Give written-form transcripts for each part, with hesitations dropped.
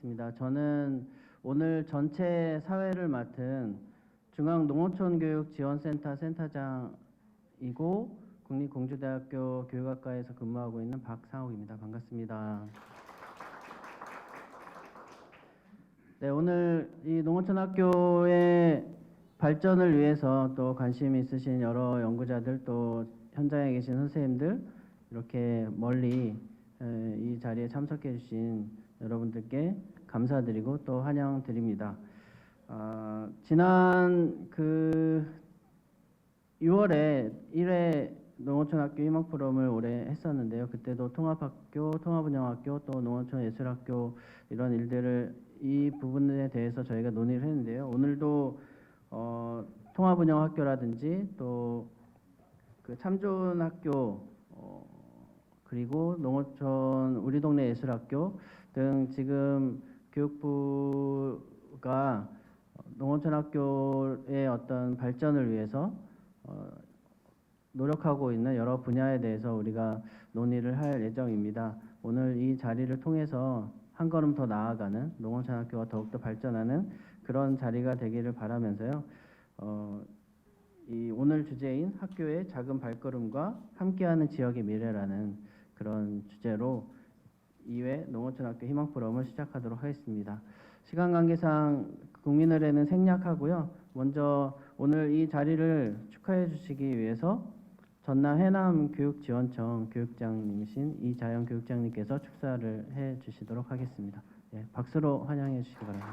하겠습니다. 저는 오늘 전체 사회를 맡은 중앙농어촌교육지원센터 센터장이고 국립공주대학교 교육학과에서 근무하고 있는 박상욱입니다. 반갑습니다. 네, 오늘 이 농어촌학교의 발전을 위해서 또 관심 있으신 여러 연구자들 또 현장에 계신 선생님들 이렇게 멀리 이 자리에 참석해 주신 여러분들께 감사드리고 또 환영드립니다. 지난 6월에 1회 농어촌학교 희망 포럼을 올해 했었는데요. 그때도 통합학교, 통합운영학교, 또 농어촌예술학교 이런 일들을 이 부분에 대해서 저희가 논의를 했는데요. 오늘도 통합운영학교라든지 또 그 참 좋은 학교 그리고 농어촌 우리 동네 예술학교 등 지금 교육부가 농어촌학교의 어떤 발전을 위해서 노력하고 있는 여러 분야에 대해서 우리가 논의를 할 예정입니다. 오늘 이 자리를 통해서 한 걸음 더 나아가는 농어촌학교가 더욱더 발전하는 그런 자리가 되기를 바라면서요. 이 오늘 주제인 학교의 작은 발걸음과 함께하는 지역의 미래라는 그런 주제로 2회 농어촌학교 희망 포럼을 시작하도록 하겠습니다. 시간 관계상 국민의례는 생략하고요. 먼저 오늘 이 자리를 축하해 주시기 위해서 전남 해남교육지원청 교육장님이신 이자영 교육장님께서 축사를 해 주시도록 하겠습니다. 예, 박수로 환영해 주시기 바랍니다.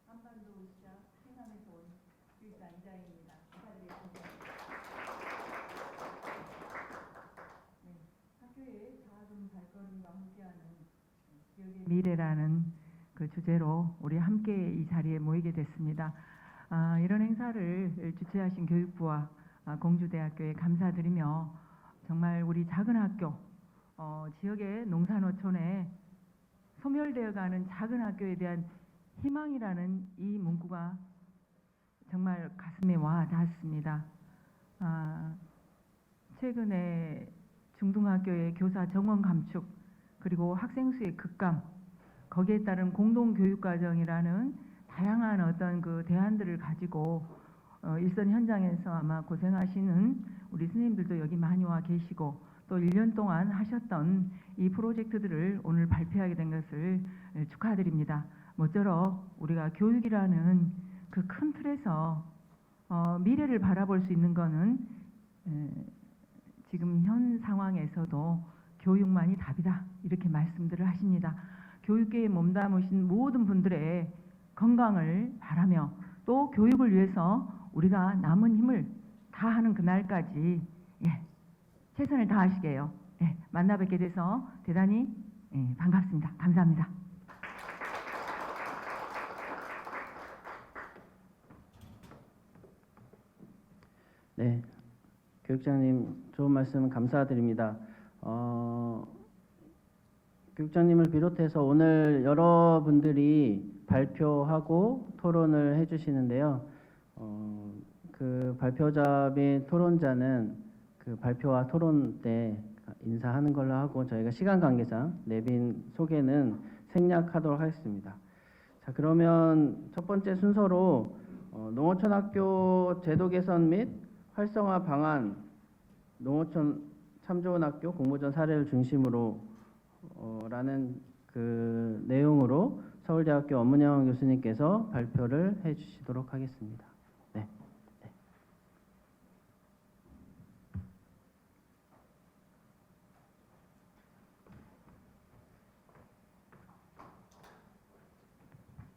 한반도시장 해남에서 온 교육장 이자영입니다. 인사드리겠습니다. 네, 학교의 작은 발걸음과 함께하는 지역의 미래라는 그 주제로 우리 함께 이 자리에 모이게 됐습니다. 이런 행사를 주최하신 교육부와 공주대학교에 감사드리며 정말 우리 작은 학교, 지역의 농산어촌에 소멸되어가는 작은 학교에 대한 희망이라는 이 문구가 정말 가슴에 와 닿았습니다. 최근에 중등학교의 교사 정원 감축 그리고 학생 수의 급감 거기에 따른 공동 교육 과정이라는 다양한 어떤 그 대안들을 가지고 일선 현장에서 아마 고생하시는 우리 선생님들도 여기 많이 와 계시고 또 1년 동안 하셨던 이 프로젝트들을 오늘 발표하게 된 것을 축하드립니다. 모쪼록 우리가 교육이라는 그 큰 틀에서 미래를 바라볼 수 있는 것은 지금 현 상황에서도 교육만이 답이다 이렇게 말씀들을 하십니다. 교육계에 몸담으신 모든 분들의 건강을 바라며 또 교육을 위해서 우리가 남은 힘을 다하는 그날까지 최선을 다하시게요. 만나 뵙게 돼서 대단히 반갑습니다. 감사합니다. 네, 교육장님 좋은 말씀 감사드립니다. 교육장님을 비롯해서 오늘 여러분들이 발표하고 토론을 해주시는데요. 그 발표자 및 토론자는 그 발표와 토론 때 인사하는 걸로 하고 저희가 시간 관계상 내빈 소개는 생략하도록 하겠습니다. 자, 그러면 첫 번째 순서로 농어촌학교 제도 개선 및 활성화 방안, 농어촌 참 좋은 학교 공모전 사례를 중심으로 라는 그 내용으로 서울대학교 엄문영 교수님께서 발표를 해주시도록 하겠습니다. 네.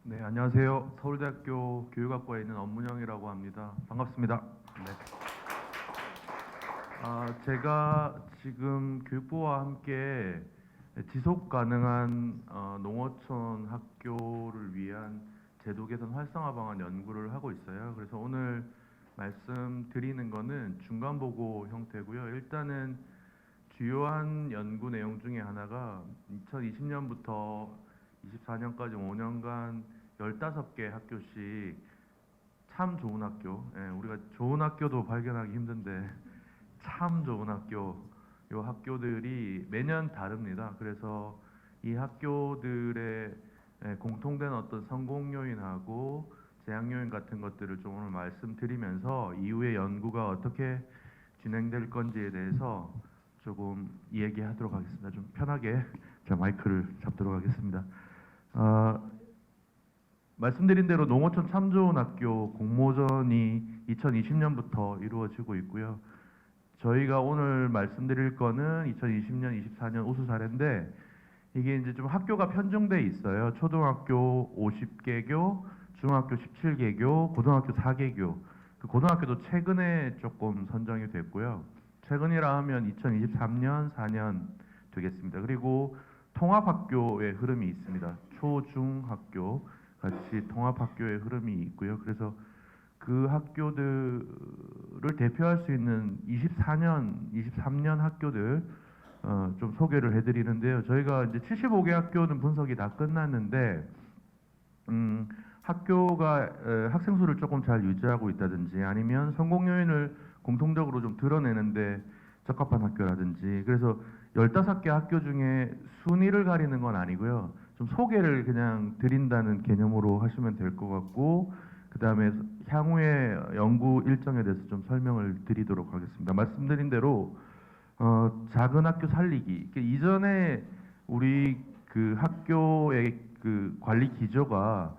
네, 안녕하세요. 서울대학교 교육학과에 있는 엄문영이라고 합니다. 반갑습니다. 네. 제가 지금 교육부와 함께 지속 가능한 농어촌 학교를 위한 제도 개선 활성화 방안 연구를 하고 있어요. 그래서 오늘 말씀드리는 거는 중간 보고 형태고요. 일단은 주요한 연구 내용 중에 하나가 2020년부터 24년까지 5년간 15개 학교씩 참 좋은 학교, 우리가 좋은 학교도 발견하기 힘든데 참 좋은 학교, 요 학교들이 매년 다릅니다. 그래서 이 학교들의 공통된 어떤 성공 요인하고 재앙 요인 같은 것들을 좀 오늘 말씀드리면서 이후에 연구가 어떻게 진행될 건지에 대해서 조금 이야기하도록 하겠습니다. 좀 편하게 자 마이크를 잡도록 하겠습니다. 말씀드린 대로 농어촌 참 좋은 학교 공모전이 2020년부터 이루어지고 있고요. 저희가 오늘 말씀드릴 거는 2020년, 24년 우수 사례인데 이게 이제 좀 학교가 편중돼 있어요. 초등학교 50개교, 중학교 17개교, 고등학교 4개교. 그 고등학교도 최근에 조금 선정이 됐고요. 최근이라 하면 2023년, 4년 되겠습니다. 그리고 통합학교의 흐름이 있습니다. 초, 중 학교 같이 통합학교의 흐름이 있고요. 그래서 그 학교들을 대표할 수 있는 24년, 23년 학교들 좀 소개를 해드리는데요. 저희가 이제 75개 학교는 분석이 다 끝났는데 학교가 학생 수를 조금 잘 유지하고 있다든지 아니면 성공 요인을 공통적으로 좀 드러내는데 적합한 학교라든지 그래서 15개 학교 중에 순위를 가리는 건 아니고요. 좀 소개를 그냥 드린다는 개념으로 하시면 될 것 같고 그 다음에 향후의 연구 일정에 대해서 좀 설명을 드리도록 하겠습니다. 말씀드린 대로 작은 학교 살리기. 이전에 우리 그 학교의 그 관리 기조가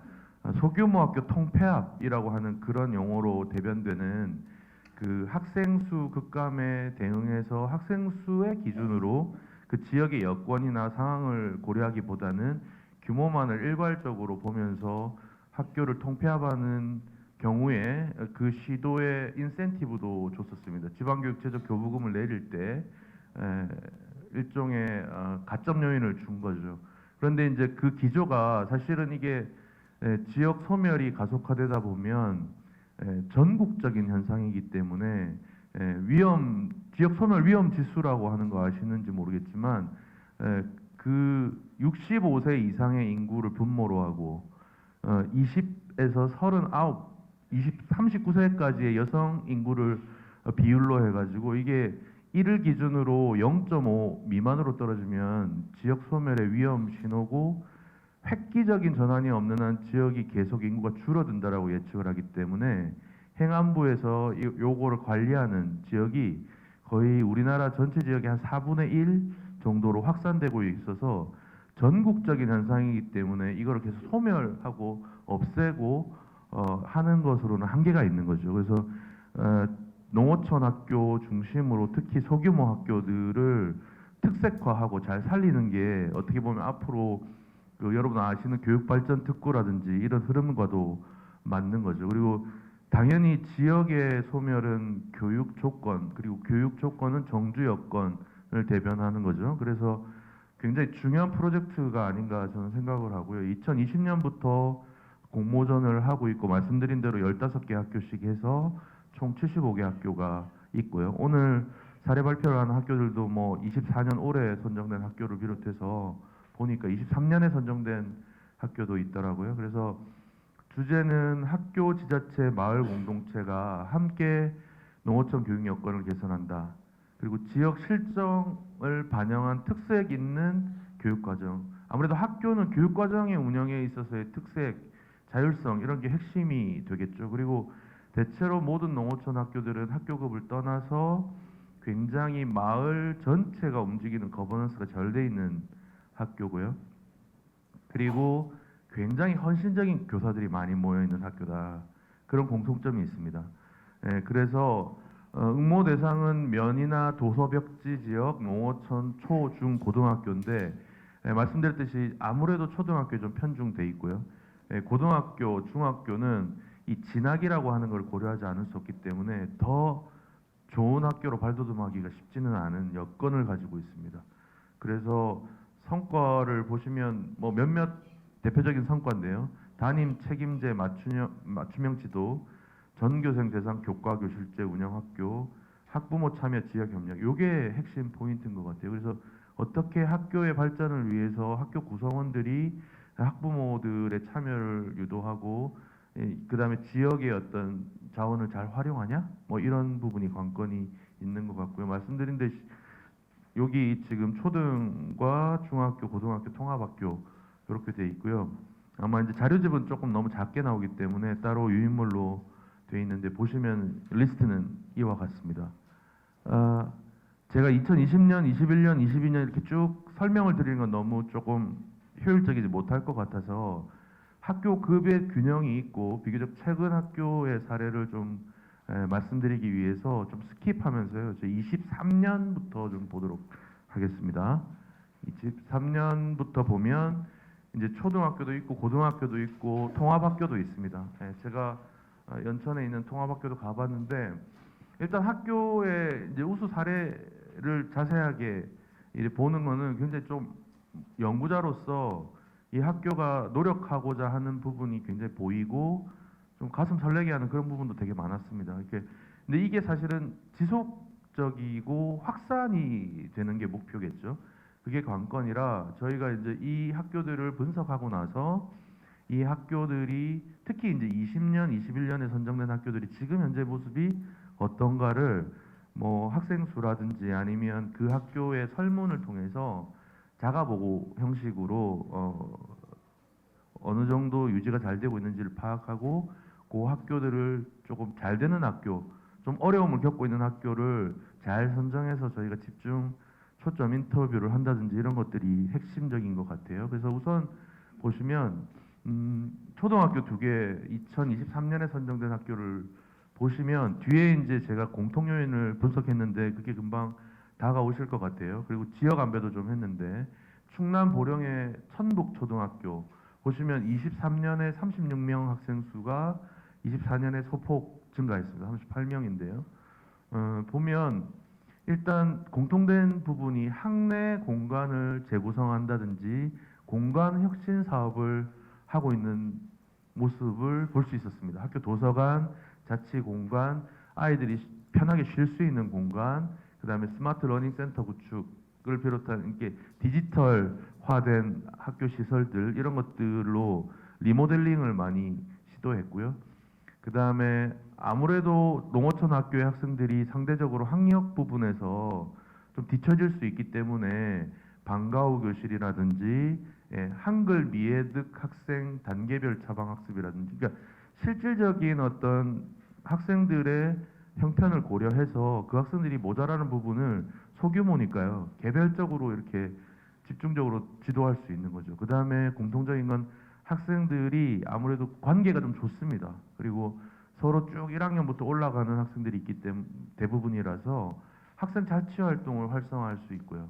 소규모 학교 통폐합이라고 하는 그런 용어로 대변되는 그 학생 수 급감에 대응해서 학생 수의 기준으로 그 지역의 여건이나 상황을 고려하기보다는 규모만을 일괄적으로 보면서 학교를 통폐합하는 경우에 그 시도의 인센티브도 줬었습니다. 지방교육체적 교부금을 내릴 때 일종의 가점 요인을 준 거죠. 그런데 이제 그 기조가 사실은 이게 지역 소멸이 가속화되다 보면 전국적인 현상이기 때문에 지역 소멸 위험 지수라고 하는 거 아시는지 모르겠지만 그 65세 이상의 인구를 분모로 하고 20에서 39, 39세까지의 여성 인구를 비율로 해가지고 이게 이를 기준으로 0.5 미만으로 떨어지면 지역 소멸의 위험 신호고 획기적인 전환이 없는 한 지역이 계속 인구가 줄어든다라고 예측을 하기 때문에 행안부에서 요거를 관리하는 지역이 거의 우리나라 전체 지역의 한 4분의 1 정도로 확산되고 있어서 전국적인 현상이기 때문에 이거를 계속 소멸하고 없애고 하는 것으로는 한계가 있는 거죠. 그래서 농어촌 학교 중심으로 특히 소규모 학교들을 특색화하고 잘 살리는 게 어떻게 보면 앞으로 그 여러분 아시는 교육발전 특구라든지 이런 흐름과도 맞는 거죠. 그리고 당연히 지역의 소멸은 교육 조건 그리고 교육 조건은 정주 여건을 대변하는 거죠. 그래서 굉장히 중요한 프로젝트가 아닌가 저는 생각을 하고요. 2020년부터 공모전을 하고 있고 말씀드린 대로 15개 학교씩 해서 총 75개 학교가 있고요. 오늘 사례 발표를 하는 학교들도 뭐 24년 올해 선정된 학교를 비롯해서 보니까 23년에 선정된 학교도 있더라고요. 그래서 주제는 학교, 지자체, 마을 공동체가 함께 농어촌 교육 여건을 개선한다. 그리고 지역 실정을 반영한 특색 있는 교육과정. 아무래도 학교는 교육과정의 운영에 있어서의 특색, 자율성 이런 게 핵심이 되겠죠. 그리고 대체로 모든 농어촌 학교들은 학교급을 떠나서 굉장히 마을 전체가 움직이는 거버넌스가 잘 돼 있는 학교고요. 그리고 굉장히 헌신적인 교사들이 많이 모여 있는 학교다. 그런 공통점이 있습니다. 그래서 응모 대상은 면이나 도서벽지 지역, 농어촌, 초, 중, 고등학교인데 말씀드렸듯이 아무래도 초등학교에 좀 편중돼 있고요. 고등학교, 중학교는 이 진학이라고 하는 걸 고려하지 않을 수 없기 때문에 더 좋은 학교로 발돋움하기가 쉽지는 않은 여건을 가지고 있습니다. 그래서 성과를 보시면 뭐 몇몇 대표적인 성과인데요. 담임 책임제 맞춤형 지도, 전교생 대상 교과 교실제 운영 학교, 학부모 참여 지역 협력. 요게 핵심 포인트인 것 같아요. 그래서 어떻게 학교의 발전을 위해서 학교 구성원들이 학부모들의 참여를 유도하고 그다음에 지역의 어떤 자원을 잘 활용하냐 뭐 이런 부분이 관건이 있는 것 같고요. 말씀드린 데 여기 지금 초등과 중학교, 고등학교 통합학교 이렇게 돼 있고요. 아마 이제 자료집은 조금 너무 작게 나오기 때문에 따로 유인물로 돼 있는데 보시면 리스트는 이와 같습니다. 제가 2020년, 21년, 22년 이렇게 쭉 설명을 드리는 건 너무 조금 효율적이지 못할 것 같아서 학교 급의 균형이 있고 비교적 최근 학교의 사례를 좀 말씀드리기 위해서 좀 스킵하면서요. 저 23년부터 좀 보도록 하겠습니다. 23년부터 보면 이제 초등학교도 있고 고등학교도 있고 통합학교도 있습니다. 제가 연천에 있는 통합학교도 가봤는데 일단 학교의 이제 우수 사례를 자세하게 이렇게 보는 거는 굉장히 좀 연구자로서 이 학교가 노력하고자 하는 부분이 굉장히 보이고 좀 가슴 설레게 하는 그런 부분도 되게 많았습니다. 이렇게 근데 이게 사실은 지속적이고 확산이 되는 게 목표겠죠. 그게 관건이라 저희가 이제 이 학교들을 분석하고 나서 이 학교들이 특히 이제 20년, 21년에 선정된 학교들이 지금 현재 모습이 어떤가를 뭐 학생 수라든지 아니면 그 학교의 설문을 통해서 자가보고 형식으로 어느 정도 유지가 잘 되고 있는지를 파악하고 그 학교들을 조금 잘 되는 학교, 좀 어려움을 겪고 있는 학교를 잘 선정해서 저희가 집중 초점 인터뷰를 한다든지 이런 것들이 핵심적인 것 같아요. 그래서 우선 보시면 초등학교 2개 2023년에 선정된 학교를 보시면 뒤에 이제 제가 공통 요인을 분석했는데 그게 금방 다가오실 것 같아요. 그리고 지역 안배도 좀 했는데 충남 보령의 천북초등학교 보시면 23년에 36명 학생 수가 24년에 소폭 증가했습니다. 38명인데요. 보면 일단 공통된 부분이 학내 공간을 재구성한다든지 공간 혁신 사업을 하고 있는 모습을 볼 수 있었습니다. 학교 도서관, 자치 공간, 아이들이 편하게 쉴 수 있는 공간, 그다음에 스마트 러닝 센터 구축을 비롯한 이렇게 디지털화된 학교 시설들 이런 것들로 리모델링을 많이 시도했고요. 그다음에 아무래도 농어촌 학교의 학생들이 상대적으로 학력 부분에서 좀 뒤처질 수 있기 때문에 방과후 교실이라든지 한글 미해득 학생 단계별 차방 학습이라든지 그러니까 실질적인 어떤 학생들의 형편을 고려해서 그 학생들이 모자라는 부분을 소규모니까요. 개별적으로 이렇게 집중적으로 지도할 수 있는 거죠. 그 다음에 공통적인 건 학생들이 아무래도 관계가 좀 좋습니다. 그리고 서로 쭉 1학년부터 올라가는 학생들이 있기 때문에 대부분이라서 학생 자치 활동을 활성화할 수 있고요.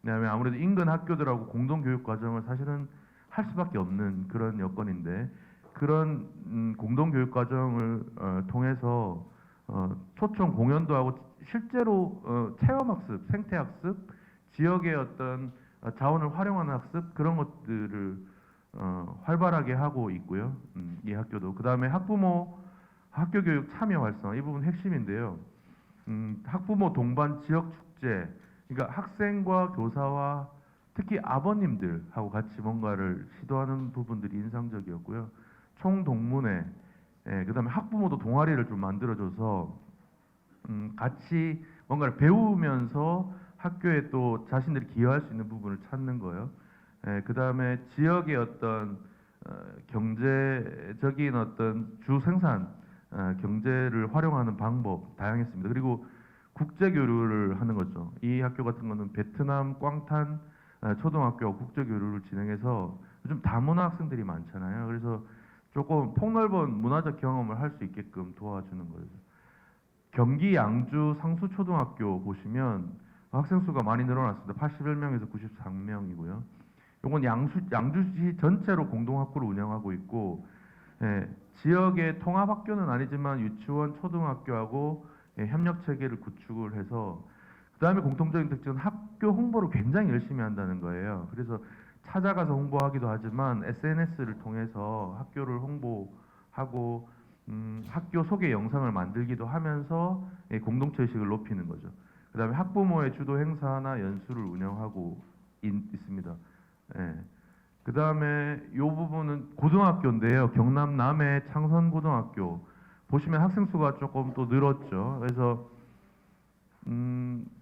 그다음에 아무래도 인근 학교들하고 공동 교육 과정을 사실은 할 수밖에 없는 그런 여건인데 그런 공동 교육 과정을 통해서 초청 공연도 하고 실제로 체험 학습, 생태 학습, 지역의 어떤 자원을 활용하는 학습 그런 것들을 활발하게 하고 있고요. 이 학교도 그다음에 학부모 학교 교육 참여 활성화 이 부분 핵심인데요. 학부모 동반 지역 축제 그러니까 학생과 교사와 특히 아버님들하고 같이 뭔가를 시도하는 부분들이 인상적이었고요. 총동문회, 그다음에 학부모도 동아리를 좀 만들어줘서 같이 뭔가를 배우면서 학교에 또 자신들이 기여할 수 있는 부분을 찾는 거예요. 그다음에 지역의 어떤 경제적인 어떤 주 생산 경제를 활용하는 방법 다양했습니다. 그리고 국제 교류를 하는 거죠. 이 학교 같은 거는 베트남 꽝탄 초등학교 국제 교류를 진행해서 요즘 다문화 학생들이 많잖아요. 그래서 조금 폭넓은 문화적 경험을 할 수 있게끔 도와주는 거죠. 경기 양주 상수초등학교 보시면 학생 수가 많이 늘어났습니다. 81명에서 93명이고요. 이건 양주시 전체로 공동학교를 운영하고 있고 지역의 통합학교는 아니지만 유치원, 초등학교하고 협력 체계를 구축을 해서 그다음에 공통적인 특징은 학교 홍보를 굉장히 열심히 한다는 거예요. 그래서 찾아가서 홍보하기도 하지만 SNS를 통해서 학교를 홍보하고 학교 소개 영상을 만들기도 하면서 공동체 의식을 높이는 거죠. 그다음에 학부모의 주도 행사나 연수를 운영하고 있습니다. 그 다음에 이 부분은 고등학교인데요. 경남 남해 창선고등학교 보시면 학생 수가 조금 또 늘었죠. 그래서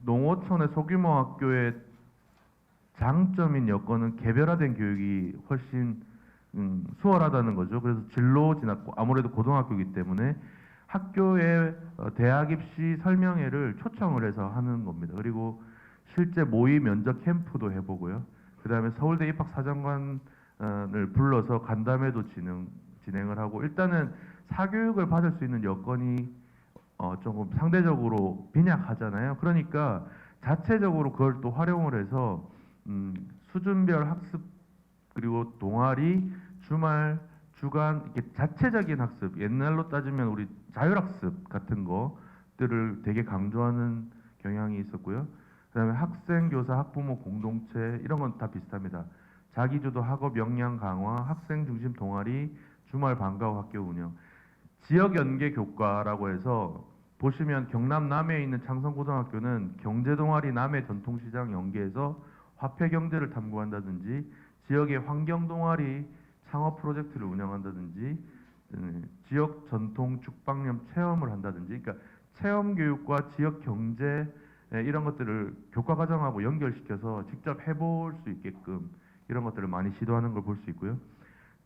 농어촌의 소규모 학교의 장점인 여건은 개별화된 교육이 훨씬 수월하다는 거죠. 그래서 진로 진학, 아무래도 고등학교이기 때문에 학교의 대학 입시 설명회를 초청을 해서 하는 겁니다. 그리고 실제 모의 면접 캠프도 해보고요. 그 다음에 서울대 입학사정관을 불러서 간담회도 진행을 하고, 일단은 사교육을 받을 수 있는 여건이 조금 상대적으로 빈약하잖아요. 그러니까 자체적으로 그걸 또 활용을 해서 수준별 학습, 그리고 동아리, 주말, 주간, 이렇게 자체적인 학습, 옛날로 따지면 우리 자율학습 같은 것들을 되게 강조하는 경향이 있었고요. 그다음에 학생, 교사, 학부모 공동체 이런 건 다 비슷합니다. 자기주도 학업 역량 강화, 학생 중심 동아리, 주말 방과 후 학교 운영, 지역 연계 교과라고 해서 보시면 경남 남해에 있는 창성고등학교는 경제 동아리 남해 전통시장 연계해서 화폐 경제를 탐구한다든지, 지역의 환경 동아리 창업 프로젝트를 운영한다든지, 지역 전통 죽방염 체험을 한다든지, 그러니까 체험 교육과 지역 경제 이런 것들을 교과 과정하고 연결시켜서 직접 해볼 수 있게끔 이런 것들을 많이 시도하는 걸 볼 수 있고요.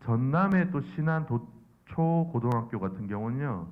전남의 또 신안 도초 고등학교 같은 경우는요,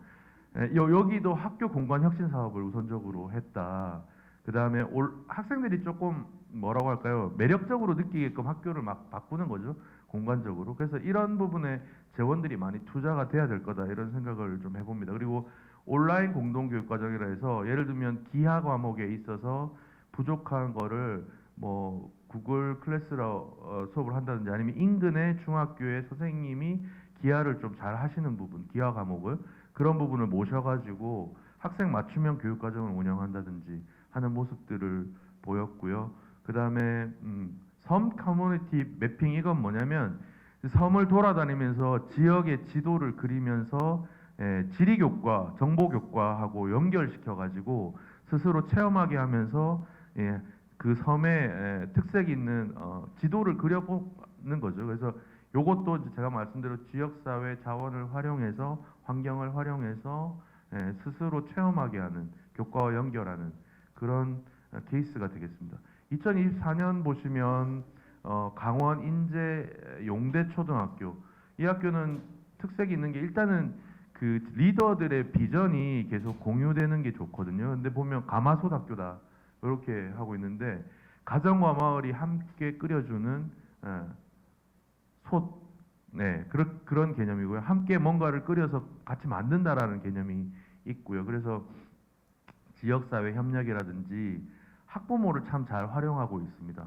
여기도 학교 공간 혁신 사업을 우선적으로 했다. 그 다음에 학생들이 조금 뭐라고 할까요? 매력적으로 느끼게끔 학교를 막 바꾸는 거죠. 공간적으로. 그래서 이런 부분에 재원들이 많이 투자가 돼야 될 거다. 이런 생각을 좀 해봅니다. 그리고 온라인 공동교육 과정이라 해서 예를 들면 기하 과목에 있어서 부족한 거를 뭐 구글 클래스로 수업을 한다든지, 아니면 인근의 중학교의 선생님이 기하를 좀 잘 하시는 부분, 기하 과목을 그런 부분을 모셔가지고 학생 맞춤형 교육 과정을 운영한다든지 하는 모습들을 보였고요. 그 다음에 섬 커뮤니티 매핑, 이건 뭐냐면 섬을 돌아다니면서 지역의 지도를 그리면서 지리 교과, 정보 교과하고 연결시켜 가지고 스스로 체험하게 하면서 그 섬의 특색이 있는 지도를 그려보는 거죠. 그래서 요것도 이제 제가 말씀대로 지역사회 자원을 활용해서, 환경을 활용해서 스스로 체험하게 하는, 교과와 연결하는 그런 케이스가 되겠습니다. 2024년 보시면 강원 인제 용대초등학교, 이 학교는 특색이 있는 게 일단은 그 리더들의 비전이 계속 공유되는 게 좋거든요. 근데 보면 가마솥 학교다 이렇게 하고 있는데, 가정과 마을이 함께 끓여주는 솥, 네, 그런 개념이고요. 함께 뭔가를 끓여서 같이 만든다라는 개념이 있고요. 그래서 지역사회 협력이라든지 학부모를 참 잘 활용하고 있습니다.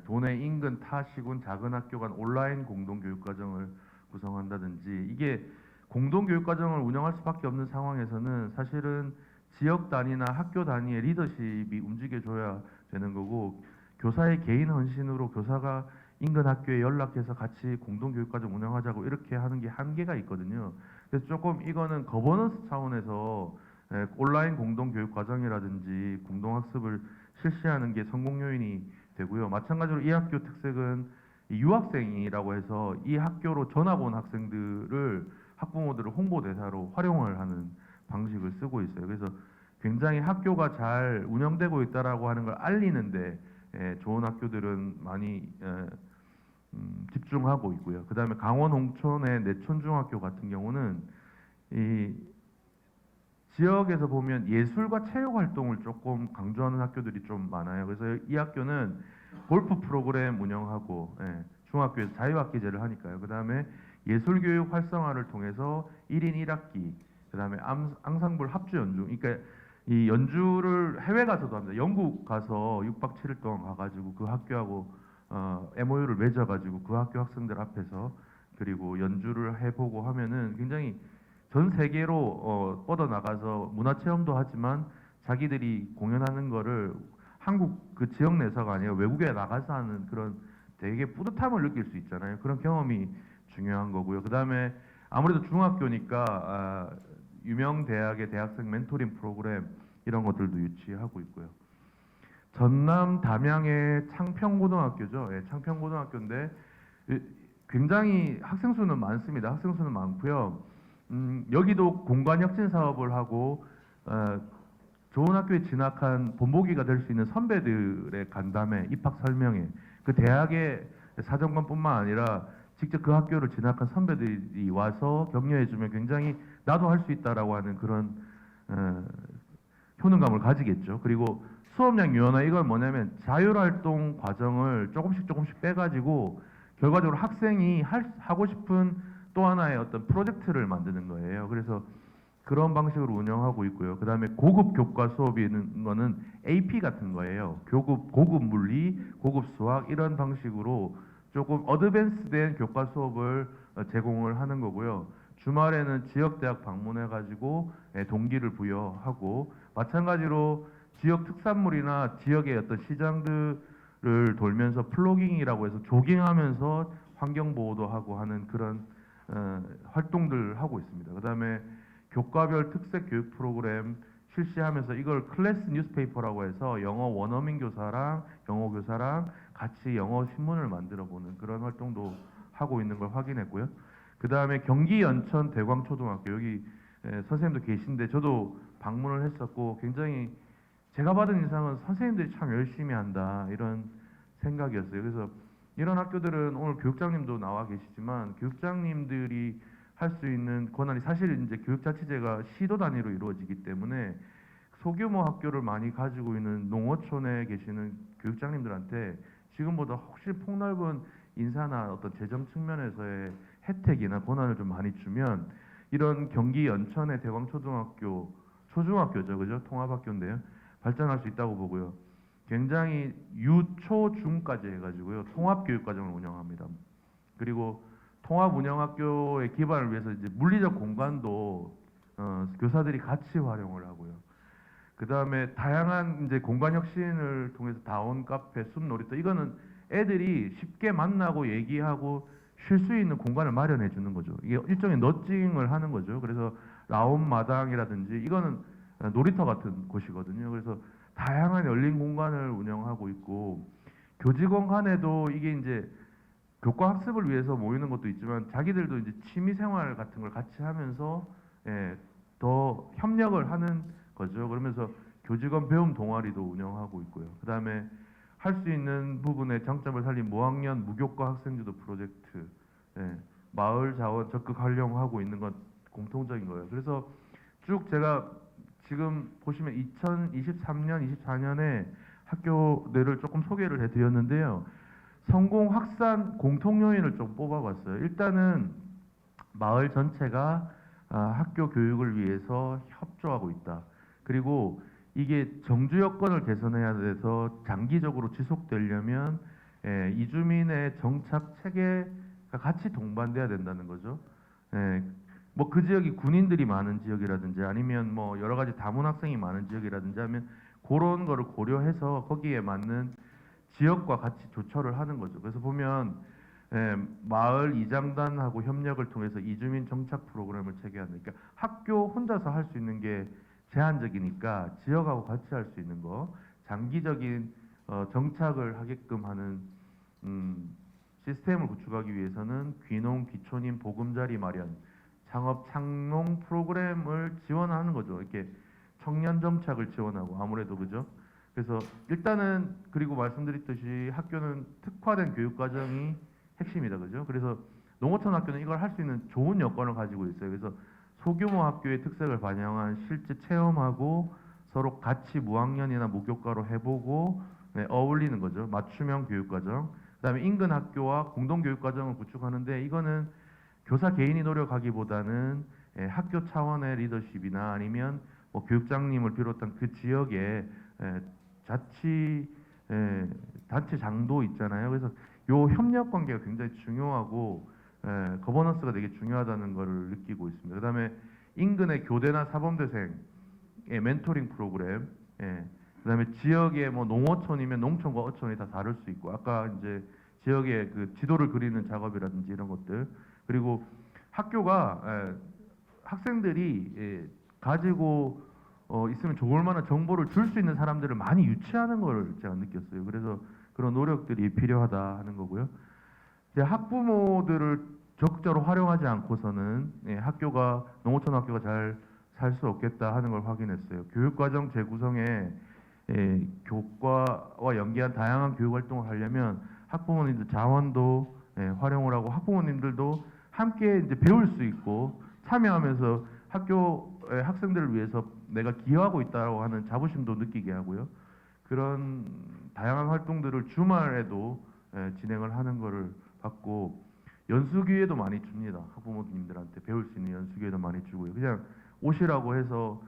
도내 인근 타 시군 작은 학교 간 온라인 공동교육과정을 구성한다든지, 이게 공동교육과정을 운영할 수밖에 없는 상황에서는 사실은 지역 단위나 학교 단위의 리더십이 움직여줘야 되는 거고, 교사의 개인 헌신으로 교사가 인근 학교에 연락해서 같이 공동교육과정 운영하자고 이렇게 하는 게 한계가 있거든요. 그래서 조금 이거는 거버넌스 차원에서 온라인 공동교육과정이라든지 공동학습을 실시하는 게 성공 요인이 되고요. 마찬가지로 이 학교 특색은 이 유학생이라고 해서 이 학교로 전학 온 학생들을 학부모들을 홍보대사로 활용을 하는 방식을 쓰고 있어요. 그래서 굉장히 학교가 잘 운영되고 있다라고 하는 걸 알리는데 좋은 학교들은 많이 집중하고 있고요. 그 다음에 강원 홍천의 내촌중학교 같은 경우는 이 지역에서 보면 예술과 체육 활동을 조금 강조하는 학교들이 좀 많아요. 그래서 이 학교는 골프 프로그램 운영하고, 중학교에서 자유학기제를 하니까요. 그 다음에 예술교육 활성화를 통해서 1인 1학기, 그 다음에 앙상블 합주 연주, 그러니까 이 연주를 해외 가서도 합니다. 영국 가서 6박 7일 동안 가가지고 그 학교하고 MOU를 맺어가지고 그 학교 학생들 앞에서 그리고 연주를 해보고 하면은 굉장히 전 세계로 뻗어나가서 문화체험도 하지만 자기들이 공연하는 거를 한국 그 지역 내서가 아니라 외국에 나가서 하는 그런 되게 뿌듯함을 느낄 수 있잖아요. 그런 경험이 중요한 거고요. 그 다음에 아무래도 중학교니까 유명 대학의 대학생 멘토링 프로그램 이런 것들도 유치하고 있고요. 전남 담양의 창평고등학교죠. 창평고등학교인데 굉장히 학생 수는 많습니다. 학생 수는 많고요. 여기도 공간 혁신 사업을 하고 좋은 학교에 진학한 본보기가 될 수 있는 선배들의 간담회, 입학 설명회, 그 대학의 사정관뿐만 아니라 직접 그 학교를 진학한 선배들이 와서 격려해주면 굉장히 나도 할 수 있다라고 하는 그런 효능감을 가지겠죠. 그리고 수업량 유연화, 이건 뭐냐면 자율활동 과정을 조금씩 빼가지고 결과적으로 학생이 하고 싶은 또 하나의 어떤 프로젝트를 만드는 거예요. 그래서 그런 방식으로 운영하고 있고요. 그 다음에 고급 교과 수업이 있는 거는 AP 같은 거예요. 고급 물리, 고급 수학 이런 방식으로 조금 어드밴스된 교과 수업을 제공을 하는 거고요. 주말에는 지역대학 방문해가지고 동기를 부여하고, 마찬가지로 지역 특산물이나 지역의 어떤 시장들을 돌면서 플로깅이라고 해서 조깅하면서 환경보호도 하고 하는 그런 활동들 하고 있습니다. 그 다음에 교과별 특색 교육 프로그램 실시하면서 이걸 클래스 뉴스페이퍼라고 해서 영어 원어민 교사랑 영어 교사랑 같이 영어 신문을 만들어 보는 그런 활동도 하고 있는 걸 확인했고요. 그 다음에 경기 연천 대광초등학교, 여기 선생님도 계신데 저도 방문을 했었고, 굉장히 제가 받은 인상은 선생님들이 참 열심히 한다 이런 생각이었어요. 그래서 이런 학교들은 오늘 교육장님도 나와 계시지만 교육장님들이 할 수 있는 권한이, 사실 이제 교육자치제가 시도 단위로 이루어지기 때문에 소규모 학교를 많이 가지고 있는 농어촌에 계시는 교육장님들한테 지금보다 훨씬 폭넓은 인사나 어떤 재정 측면에서의 혜택이나 권한을 좀 많이 주면 이런 경기 연천의 대광초등학교, 초중학교죠, 그죠? 통합학교인데요. 발전할 수 있다고 보고요. 굉장히 유초중까지 해가지고요. 통합교육과정을 운영합니다. 그리고 통합운영학교의 기반을 위해서 이제 물리적 공간도 교사들이 같이 활용을 하고요. 그 다음에 다양한 이제 공간 혁신을 통해서 다운 카페, 숲 놀이터, 이거는 애들이 쉽게 만나고 얘기하고 쉴 수 있는 공간을 마련해 주는 거죠. 이게 일종의 너칭을 하는 거죠. 그래서 라온 마당이라든지 이거는 놀이터 같은 곳이거든요. 그래서 다양한 열린 공간을 운영하고 있고, 교직원 간에도 이게 이제 교과 학습을 위해서 모이는 것도 있지만 자기들도 이제 취미 생활 같은 걸 같이 하면서 더 협력을 하는 거죠. 그러면서 교직원 배움 동아리도 운영하고 있고요. 그 다음에 할 수 있는 부분에 장점을 살린 무학년 무교과 학생주도 프로젝트, 마을 자원 적극 활용하고 있는 건 공통적인 거예요. 그래서 쭉 제가 지금 보시면 2023년, 24년에 학교들을 조금 소개를 해드렸는데요. 성공 확산 공통 요인을 좀 뽑아봤어요. 일단은 마을 전체가 학교 교육을 위해서 협조하고 있다. 그리고 이게 정주 여건을 개선해야 돼서 장기적으로 지속되려면 이주민의 정착 체계가 같이 동반돼야 된다는 거죠. 뭐 그 지역이 군인들이 많은 지역이라든지 아니면 뭐 여러 가지 다문 학생이 많은 지역이라든지 하면 그런 거를 고려해서 거기에 맞는 지역과 같이 조처를 하는 거죠. 그래서 보면 마을 이장단하고 협력을 통해서 이주민 정착 프로그램을 체계하는, 그러니까 학교 혼자서 할 수 있는 게 제한적이니까 지역하고 같이 할 수 있는 거, 장기적인 정착을 하게끔 하는 시스템을 구축하기 위해서는 귀농, 귀촌인 보금자리 마련, 창업, 창농 프로그램을 지원하는 거죠. 이렇게 청년 정착을 지원하고, 아무래도 그죠? 그래서 일단은, 그리고 말씀드렸듯이 학교는 특화된 교육 과정이 핵심이다, 그죠? 그래서 농어촌 학교는 이걸 할 수 있는 좋은 여건을 가지고 있어요. 그래서 소규모 학교의 특색을 반영한 실제 체험하고 서로 같이 무학년이나 무교과로 해보고 어울리는 거죠. 맞춤형 교육 과정. 그다음에 인근 학교와 공동 교육 과정을 구축하는데, 이거는 교사 개인이 노력하기보다는 학교 차원의 리더십이나 아니면 뭐 교육장님을 비롯한 그 지역의 자치 단체장도 있잖아요. 그래서 요 협력 관계가 굉장히 중요하고 거버넌스가 되게 중요하다는 것을 느끼고 있습니다. 그다음에 인근의 교대나 사범대생의 멘토링 프로그램, 그다음에 지역의 뭐 농어촌이면 농촌과 어촌이 다 다를 수 있고, 아까 이제 지역의 그 지도를 그리는 작업이라든지 이런 것들, 그리고 학교가 학생들이 가지고 있으면 좋을 만한 정보를 줄 수 있는 사람들을 많이 유치하는 걸 제가 느꼈어요. 그래서 그런 노력들이 필요하다 하는 거고요. 이제 학부모들을 적극적으로 활용하지 않고서는 학교가 농어촌 학교가 잘 살 수 없겠다 하는 걸 확인했어요. 교육과정 재구성에 교과와 연계한 다양한 교육 활동을 하려면 학부모님들 자원도 활용을 하고 학부모님들도 함께 이제 배울 수 있고 참여하면서 학교의 학생들을 위해서 내가 기여하고 있다고 하는 자부심도 느끼게 하고요. 그런 다양한 활동들을 주말에도 진행을 하는 거를 봤고 연수기회도 많이 줍니다. 학부모님들한테 배울 수 있는 연수기회도 많이 주고요. 그냥 오시라고 해서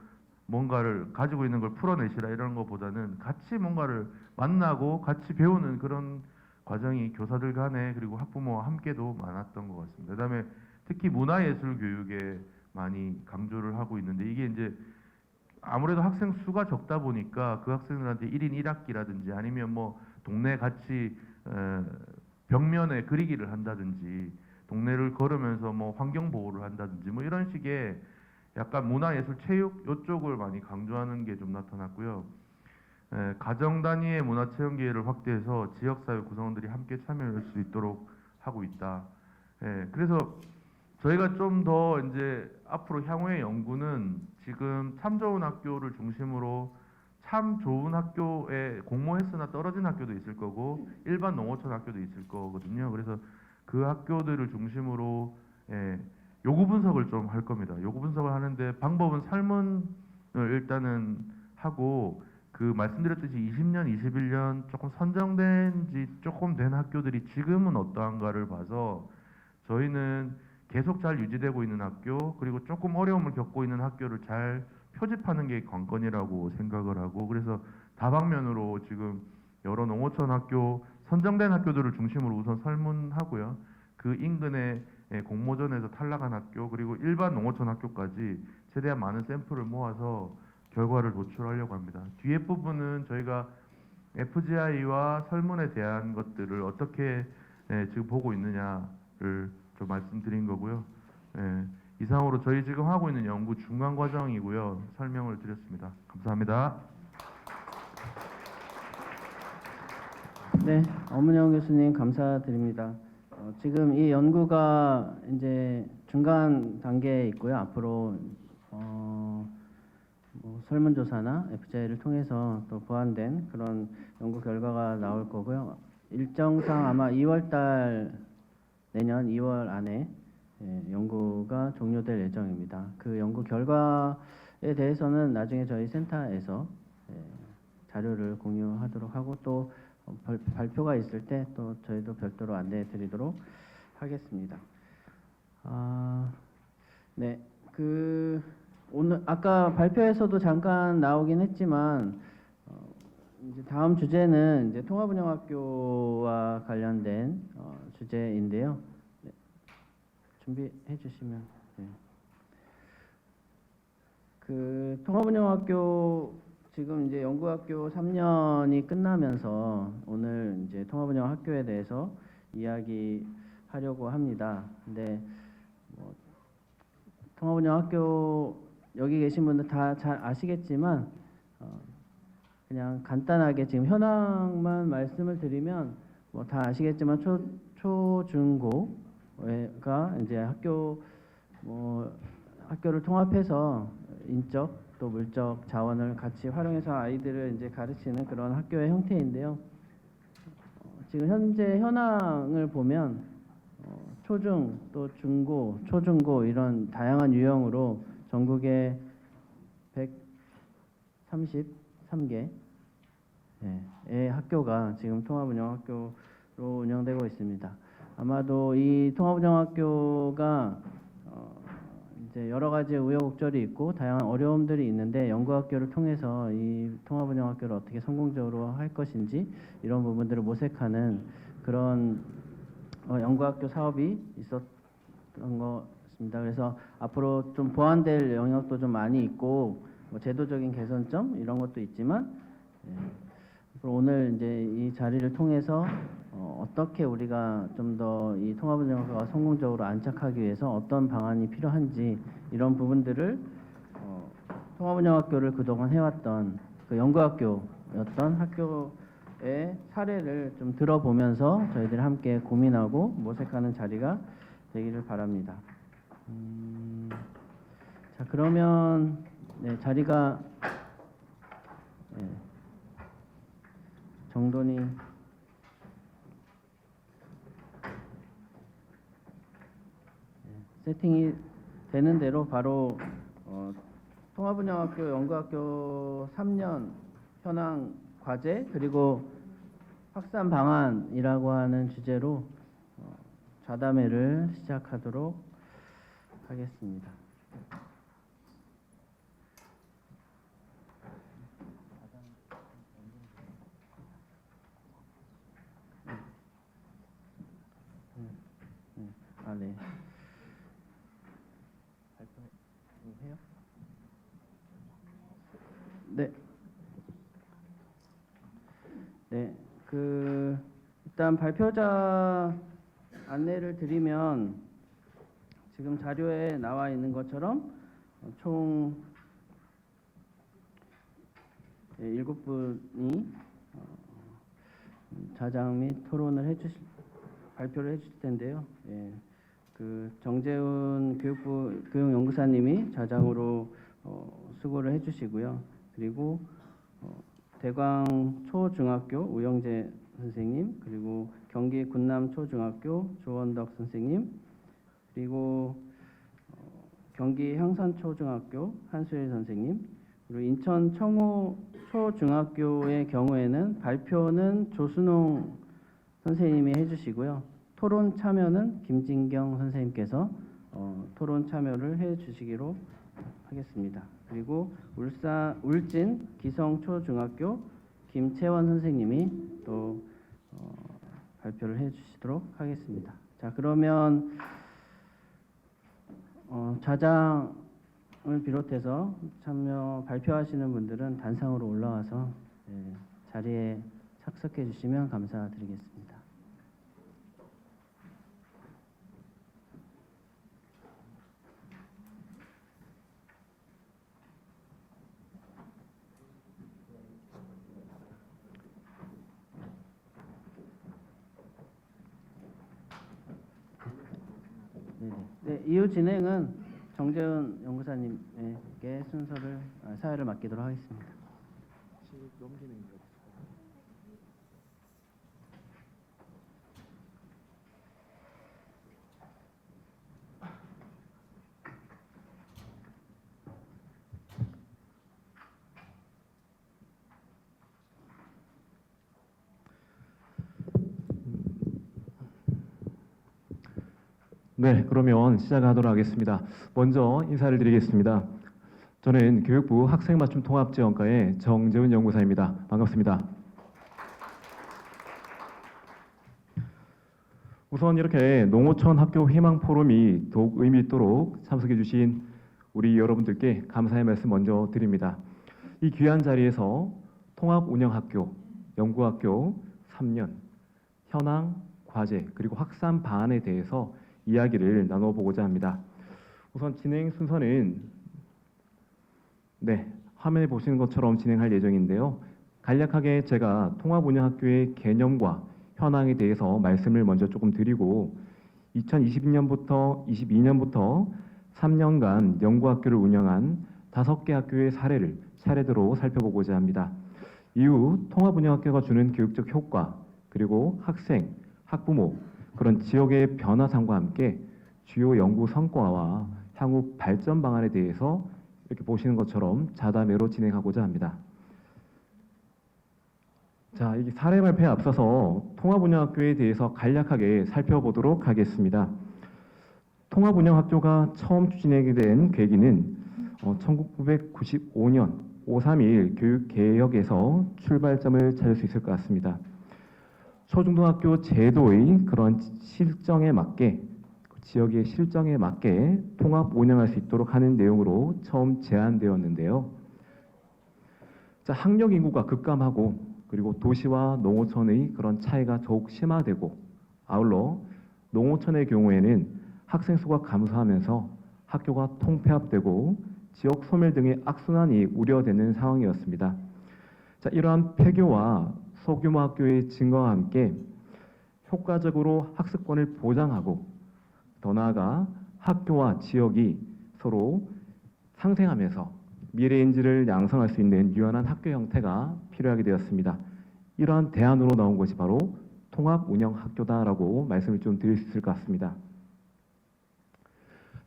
뭔가를 가지고 있는 걸 풀어내시라 이런 것보다는 같이 뭔가를 만나고 같이 배우는 그런 과정이 교사들 간에 그리고 학부모와 함께도 많았던 것 같습니다. 그다음에 특히 문화예술 교육에 많이 강조를 하고 있는데 이게 이제 아무래도 학생 수가 적다 보니까 그 학생들한테 1인 1학기라든지 아니면 뭐 동네 같이 벽면에 그리기를 한다든지 동네를 걸으면서 뭐 환경 보호를 한다든지 뭐 이런 식의 약간 문화예술 체육 이쪽을 많이 강조하는 게 좀 나타났고요. 가정 단위의 문화체험 기회를 확대해서 지역사회 구성원들이 함께 참여할 수 있도록 하고 있다. 그래서 저희가 좀 더 이제 앞으로 향후의 연구는 지금 참 좋은 학교를 중심으로 참 좋은 학교에 공모했으나 떨어진 학교도 있을 거고 일반 농어촌 학교도 있을 거거든요. 그래서 그 학교들을 중심으로 요구 분석을 좀 할 겁니다. 요구 분석을 하는데 방법은 설문을 일단은 하고 그 말씀드렸듯이 20년, 21년 조금 선정된 지 조금 된 학교들이 지금은 어떠한가를 봐서 저희는 계속 잘 유지되고 있는 학교 그리고 조금 어려움을 겪고 있는 학교를 잘 표집하는 게 관건이라고 생각을 하고 그래서 다방면으로 지금 여러 농어촌 학교 선정된 학교들을 중심으로 우선 설문하고요. 그 인근의 공모전에서 탈락한 학교 그리고 일반 농어촌 학교까지 최대한 많은 샘플을 모아서 결과를 도출하려고 합니다. 뒤에 부분은 저희가 FGI와 설문에 대한 것들을 어떻게 지금 보고 있느냐를 좀 말씀드린 거고요. 이상으로 저희 지금 하고 있는 연구 중간 과정이고요. 설명을 드렸습니다. 감사합니다. 네, 엄은영 교수님 감사드립니다. 지금 이 연구가 이제 중간 단계에 있고요. 앞으로 뭐 설문조사나 FGI를 통해서 또 보완된 그런 연구 결과가 나올 거고요. 일정상 아마 2월달 내년 2월 안에 연구가 종료될 예정입니다. 그 연구 결과에 대해서는 나중에 저희 센터에서 자료를 공유하도록 하고 또 발표가 있을 때 또 저희도 별도로 안내해 드리도록 하겠습니다. 네, 오늘 아까 발표에서도 잠깐 나오긴 했지만 이제 다음 주제는 이제 통합운영학교와 관련된 주제인데요. 네, 준비해 주시면. 네. 그 통합운영학교 지금 이제 연구학교 3년이 끝나면서 오늘 이제 통합운영학교에 대해서 이야기하려고 합니다. 근데 뭐 통합운영학교 여기 계신 분들 다 잘 아시겠지만 그냥 간단하게 지금 현황만 말씀을 드리면 뭐 다 아시겠지만 초중고가 이제 학교를 통합해서 인적 또 물적 자원을 같이 활용해서 아이들을 이제 가르치는 그런 학교의 형태인데요. 지금 현재 현황을 보면 초중 또 중고, 초중고 이런 다양한 유형으로 전국에 133개 의 학교가 지금 통합운영학교로 운영되고 있습니다. 아마도 이 통합운영학교가 이제 여러 가지 우여곡절이 있고 다양한 어려움들이 있는데 연구학교를 통해서 이 통합운영학교를 어떻게 성공적으로 할 것인지 이런 부분들을 모색하는 그런 연구학교 사업이 있었던 것입니다. 그래서 앞으로 좀 보완될 영역도 좀 많이 있고 뭐 제도적인 개선점 이런 것도 있지만 앞으로 오늘 이제 이 자리를 통해서 어떻게 우리가 좀 더 이 통합운영학교가 성공적으로 안착하기 위해서 어떤 방안이 필요한지 이런 부분들을 통합운영학교를 그동안 해왔던 그 연구학교였던 사례를 좀 들어보면서 저희들이 함께 고민하고 모색하는 자리가 되기를 바랍니다. 자, 그러면 네, 자리가 네, 정돈이 세팅이 되는 대로 바로 통합운영학교 연구학교 3년 현황 과제 그리고 확산 방안이라고 하는 주제로 좌담회를 시작하도록 하겠습니다. 아, 네. 발표해요? 네. 네. 일단 발표자 안내를 드리면 지금 자료에 나와 있는 것처럼 총 7분이 자장 및 토론을 발표를 해주실 텐데요. 예, 정재훈 교육부 교육연구사님이 자장으로 수고를 해주시고요. 그리고 대광 초중학교 우영재 선생님, 그리고 경기 군남 초중학교 조원덕 선생님, 그리고 경기 향산 초중학교 한수일 선생님, 그리고 인천 청호 초중학교의 경우에는 발표는 조순홍 선생님이 해주시고요. 토론 참여는 김진경 선생님께서 토론 참여를 해주시기로 하겠습니다. 그리고 울진 기성초중학교 김채원 선생님이 또 발표를 해주시도록 하겠습니다. 자, 그러면 좌장을 비롯해서 발표하시는 분들은 단상으로 올라와서 자리에 착석해 주시면 감사드리겠습니다. 네, 이후 진행은 정재훈 연구사님에게 사회를 맡기도록 하겠습니다. 네, 그러면 시작하도록 하겠습니다. 먼저 인사를 드리겠습니다. 저는 교육부 학생맞춤 통합지원과의 정재훈 연구사입니다. 반갑습니다. 우선 이렇게 농어촌 학교 희망 포럼이 더욱 의미 있도록 참석해 주신 우리 여러분들께 감사의 말씀 먼저 드립니다. 이 귀한 자리에서 통합운영학교, 연구학교 3년, 현황, 과제, 그리고 확산 방안에 대해서 이야기를 나눠보고자 합니다. 우선 진행 순서는 화면에 보시는 것처럼 진행할 예정인데요. 간략하게 제가 통합운영학교의 개념과 현황에 대해서 말씀을 먼저 조금 드리고 2022년부터 3년간 연구학교를 운영한 5개 학교의 사례를 차례대로 살펴보고자 합니다. 이후 통합운영학교가 주는 교육적 효과, 그리고 학생, 학부모, 그런 지역의 변화상과 함께 주요 연구 성과와 향후 발전 방안에 대해서 이렇게 보시는 것처럼 자담회로 진행하고자 합니다. 자, 이 사례 발표에 앞서서 통합운영학교에 대해서 간략하게 살펴보도록 하겠습니다. 통합운영학교가 처음 추진하게 된 계기는 1995년 5.3.1 교육개혁에서 출발점을 찾을 수 있을 것 같습니다. 초중등학교 제도의 그런 실정에 맞게, 지역의 실정에 맞게 통합 운영할 수 있도록 하는 내용으로 처음 제안되었는데요. 자, 학령 인구가 급감하고 그리고 도시와 농어촌의 그런 차이가 더욱 심화되고, 아울러 농어촌의 경우에는 학생 수가 감소하면서 학교가 통폐합되고 지역 소멸 등의 악순환이 우려되는 상황이었습니다. 자, 이러한 폐교와 소규모 학교의 증가와 함께 효과적으로 학습권을 보장하고 더 나아가 학교와 지역이 서로 상생하면서 미래인지를 양성할 수 있는 유연한 학교 형태가 필요하게 되었습니다. 이러한 대안으로 나온 것이 바로 통합운영학교다라고 말씀을 좀 드릴 수 있을 것 같습니다.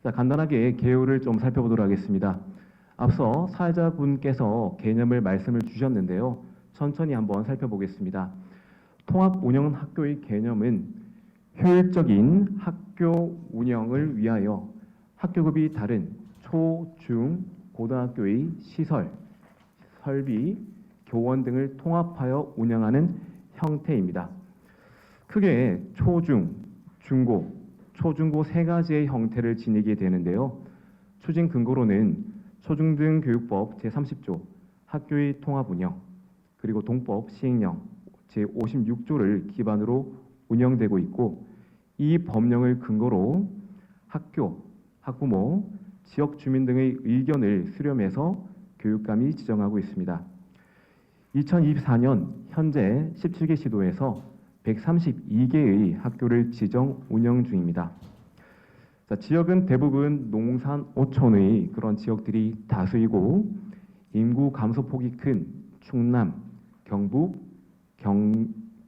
자, 간단하게 개요를 좀 살펴보도록 하겠습니다. 앞서 사회자분께서 개념을 말씀을 주셨는데요. 천천히 한번 살펴보겠습니다. 통합운영학교의 개념은 효율적인 학교 운영을 위하여 학교급이 다른 초, 중, 고등학교의 시설, 설비, 교원 등을 통합하여 운영하는 형태입니다. 크게 초중, 중고, 초중고 세 가지의 형태를 지니게 되는데요. 추진 근거로는 초중등교육법 제30조 학교의 통합운영, 그리고 동법 시행령 제56조를 기반으로 운영되고 있고, 이 법령을 근거로 학교, 학부모, 지역 주민 등의 의견을 수렴해서 교육감이 지정하고 있습니다. 2024년 현재 17개 시도에서 132개의 학교를 지정 운영 중입니다. 자, 지역은 대부분 농산 어촌의 그런 지역들이 다수이고, 인구 감소폭이 큰 충남, 경북,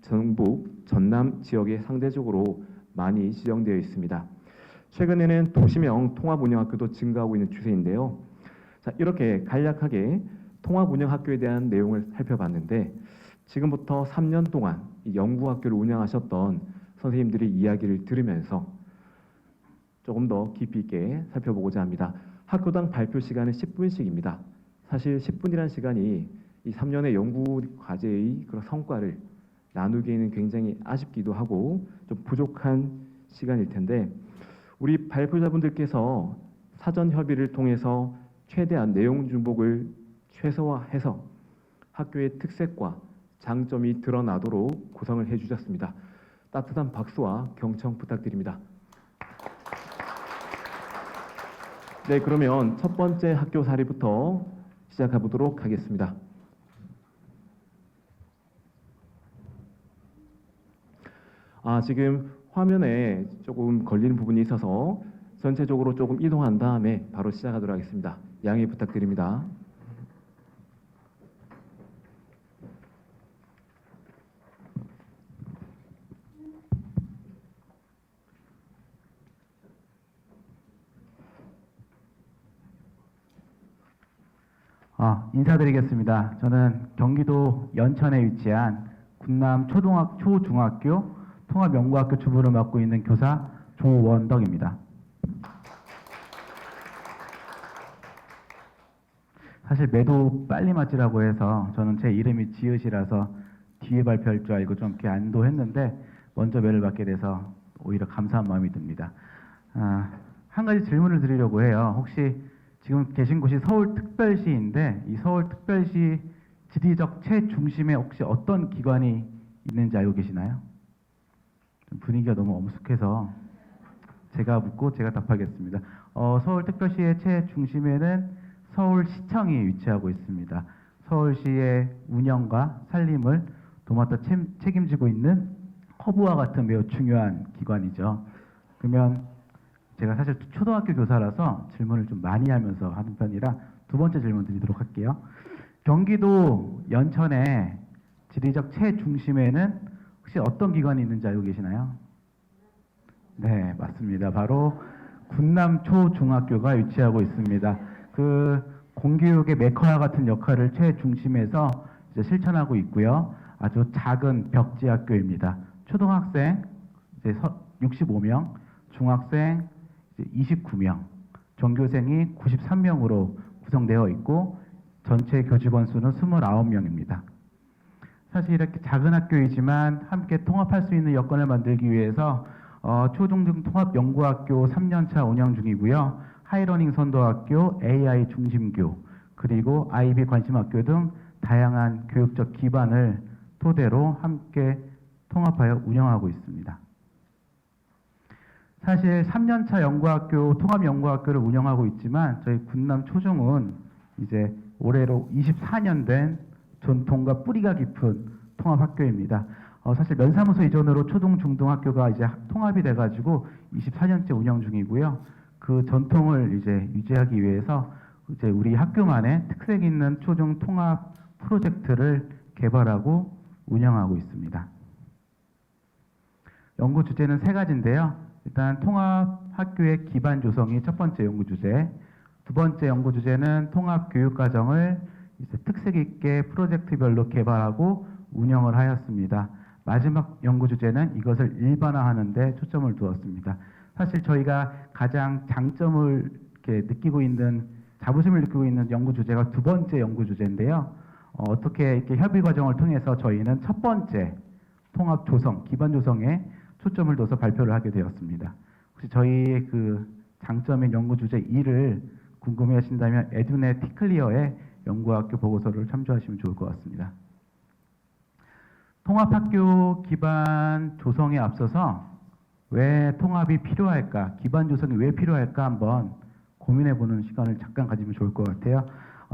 전북, 전남 지역에 상대적으로 많이 지정되어 있습니다. 최근에는 도시명 통합운영학교도 증가하고 있는 추세인데요. 자, 이렇게 간략하게 통합운영학교에 대한 내용을 살펴봤는데, 지금부터 3년 동안 이 연구학교를 운영하셨던 선생님들의 이야기를 들으면서 조금 더 깊이 있게 살펴보고자 합니다. 학교당 발표 시간은 10분씩입니다. 사실 10분이라는 시간이 이 3년의 연구 과제의 그런 성과를 나누기에는 굉장히 아쉽기도 하고 좀 부족한 시간일 텐데, 우리 발표자분들께서 사전 협의를 통해서 최대한 내용 중복을 최소화해서 학교의 특색과 장점이 드러나도록 구성을 해주셨습니다. 따뜻한 박수와 경청 부탁드립니다. 네, 그러면 첫 번째 학교 사례부터 시작해 보도록 하겠습니다. 지금 화면에 조금 걸리는 부분이 있어서 전체적으로 조금 이동한 다음에 바로 시작하도록 하겠습니다. 양해 부탁드립니다. 인사드리겠습니다. 저는 경기도 연천에 위치한 군남 초중학교 통합연구학교 주부를 맡고 있는 교사 조원덕입니다. 사실 매도 빨리 맞지라고 해서 저는 제 이름이 지읒이라서 뒤에 발표할 줄 알고 좀 이렇게 안도했는데, 먼저 매를 받게 돼서 오히려 감사한 마음이 듭니다. 한 가지 질문을 드리려고 해요. 혹시 지금 계신 곳이 서울특별시인데, 이 서울특별시 지리적 최중심에 혹시 어떤 기관이 있는지 알고 계시나요? 좀 분위기가 너무 엄숙해서 제가 묻고 제가 답하겠습니다. 서울특별시의 최중심에는 서울시청이 위치하고 있습니다. 서울시의 운영과 살림을 도맡아 책임지고 있는 허브와 같은 매우 중요한 기관이죠. 그러면 제가 사실 초등학교 교사라서 질문을 좀 많이 하면서 하는 편이라 두 번째 질문 드리도록 할게요. 경기도 연천의 지리적 최중심에는 혹시 어떤 기관이 있는지 알고 계시나요? 네, 맞습니다. 바로 군남 초중학교가 위치하고 있습니다. 그 공교육의 메카와 같은 역할을 최중심에서 이제 실천하고 있고요. 아주 작은 벽지 학교입니다. 초등학생 이제 65명, 중학생 이제 29명, 전교생이 93명으로 구성되어 있고 전체 교직원 수는 29명입니다. 사실 이렇게 작은 학교이지만 함께 통합할 수 있는 여건을 만들기 위해서 초중등 통합연구학교 3년차 운영 중이고요. 하이러닝 선도학교, AI 중심교, 그리고 IB 관심학교 등 다양한 교육적 기반을 토대로 함께 통합하여 운영하고 있습니다. 사실 3년차 연구학교, 통합연구학교를 운영하고 있지만 저희 군남 초중은 이제 올해로 24년 된 전통과 뿌리가 깊은 통합학교입니다. 사실 면사무소 이전으로 초등, 중등학교가 이제 통합이 돼가지고 24년째 운영 중이고요. 그 전통을 이제 유지하기 위해서 이제 우리 학교만의 특색 있는 초중 통합 프로젝트를 개발하고 운영하고 있습니다. 연구 주제는 세 가지인데요. 일단 통합 학교의 기반 조성이 첫 번째 연구 주제, 두 번째 연구 주제는 통합 교육 과정을 이제 특색 있게 프로젝트별로 개발하고 운영을 하였습니다. 마지막 연구 주제는 이것을 일반화하는 데 초점을 두었습니다. 사실 저희가 가장 장점을 이렇게 느끼고 있는, 자부심을 느끼고 있는 연구 주제가 두 번째 연구 주제인데요. 어떻게 이렇게 협의 과정을 통해서 저희는 첫 번째 통합 조성, 기반 조성에 초점을 둬서 발표를 하게 되었습니다. 혹시 저희의 그 장점인 연구 주제 2를 궁금해 하신다면 에듀넷 티클리어의 연구학교 보고서를 참조하시면 좋을 것 같습니다. 통합학교 기반 조성에 앞서서 왜 통합이 필요할까, 기반 조성이 왜 필요할까 한번 고민해보는 시간을 잠깐 가지면 좋을 것 같아요.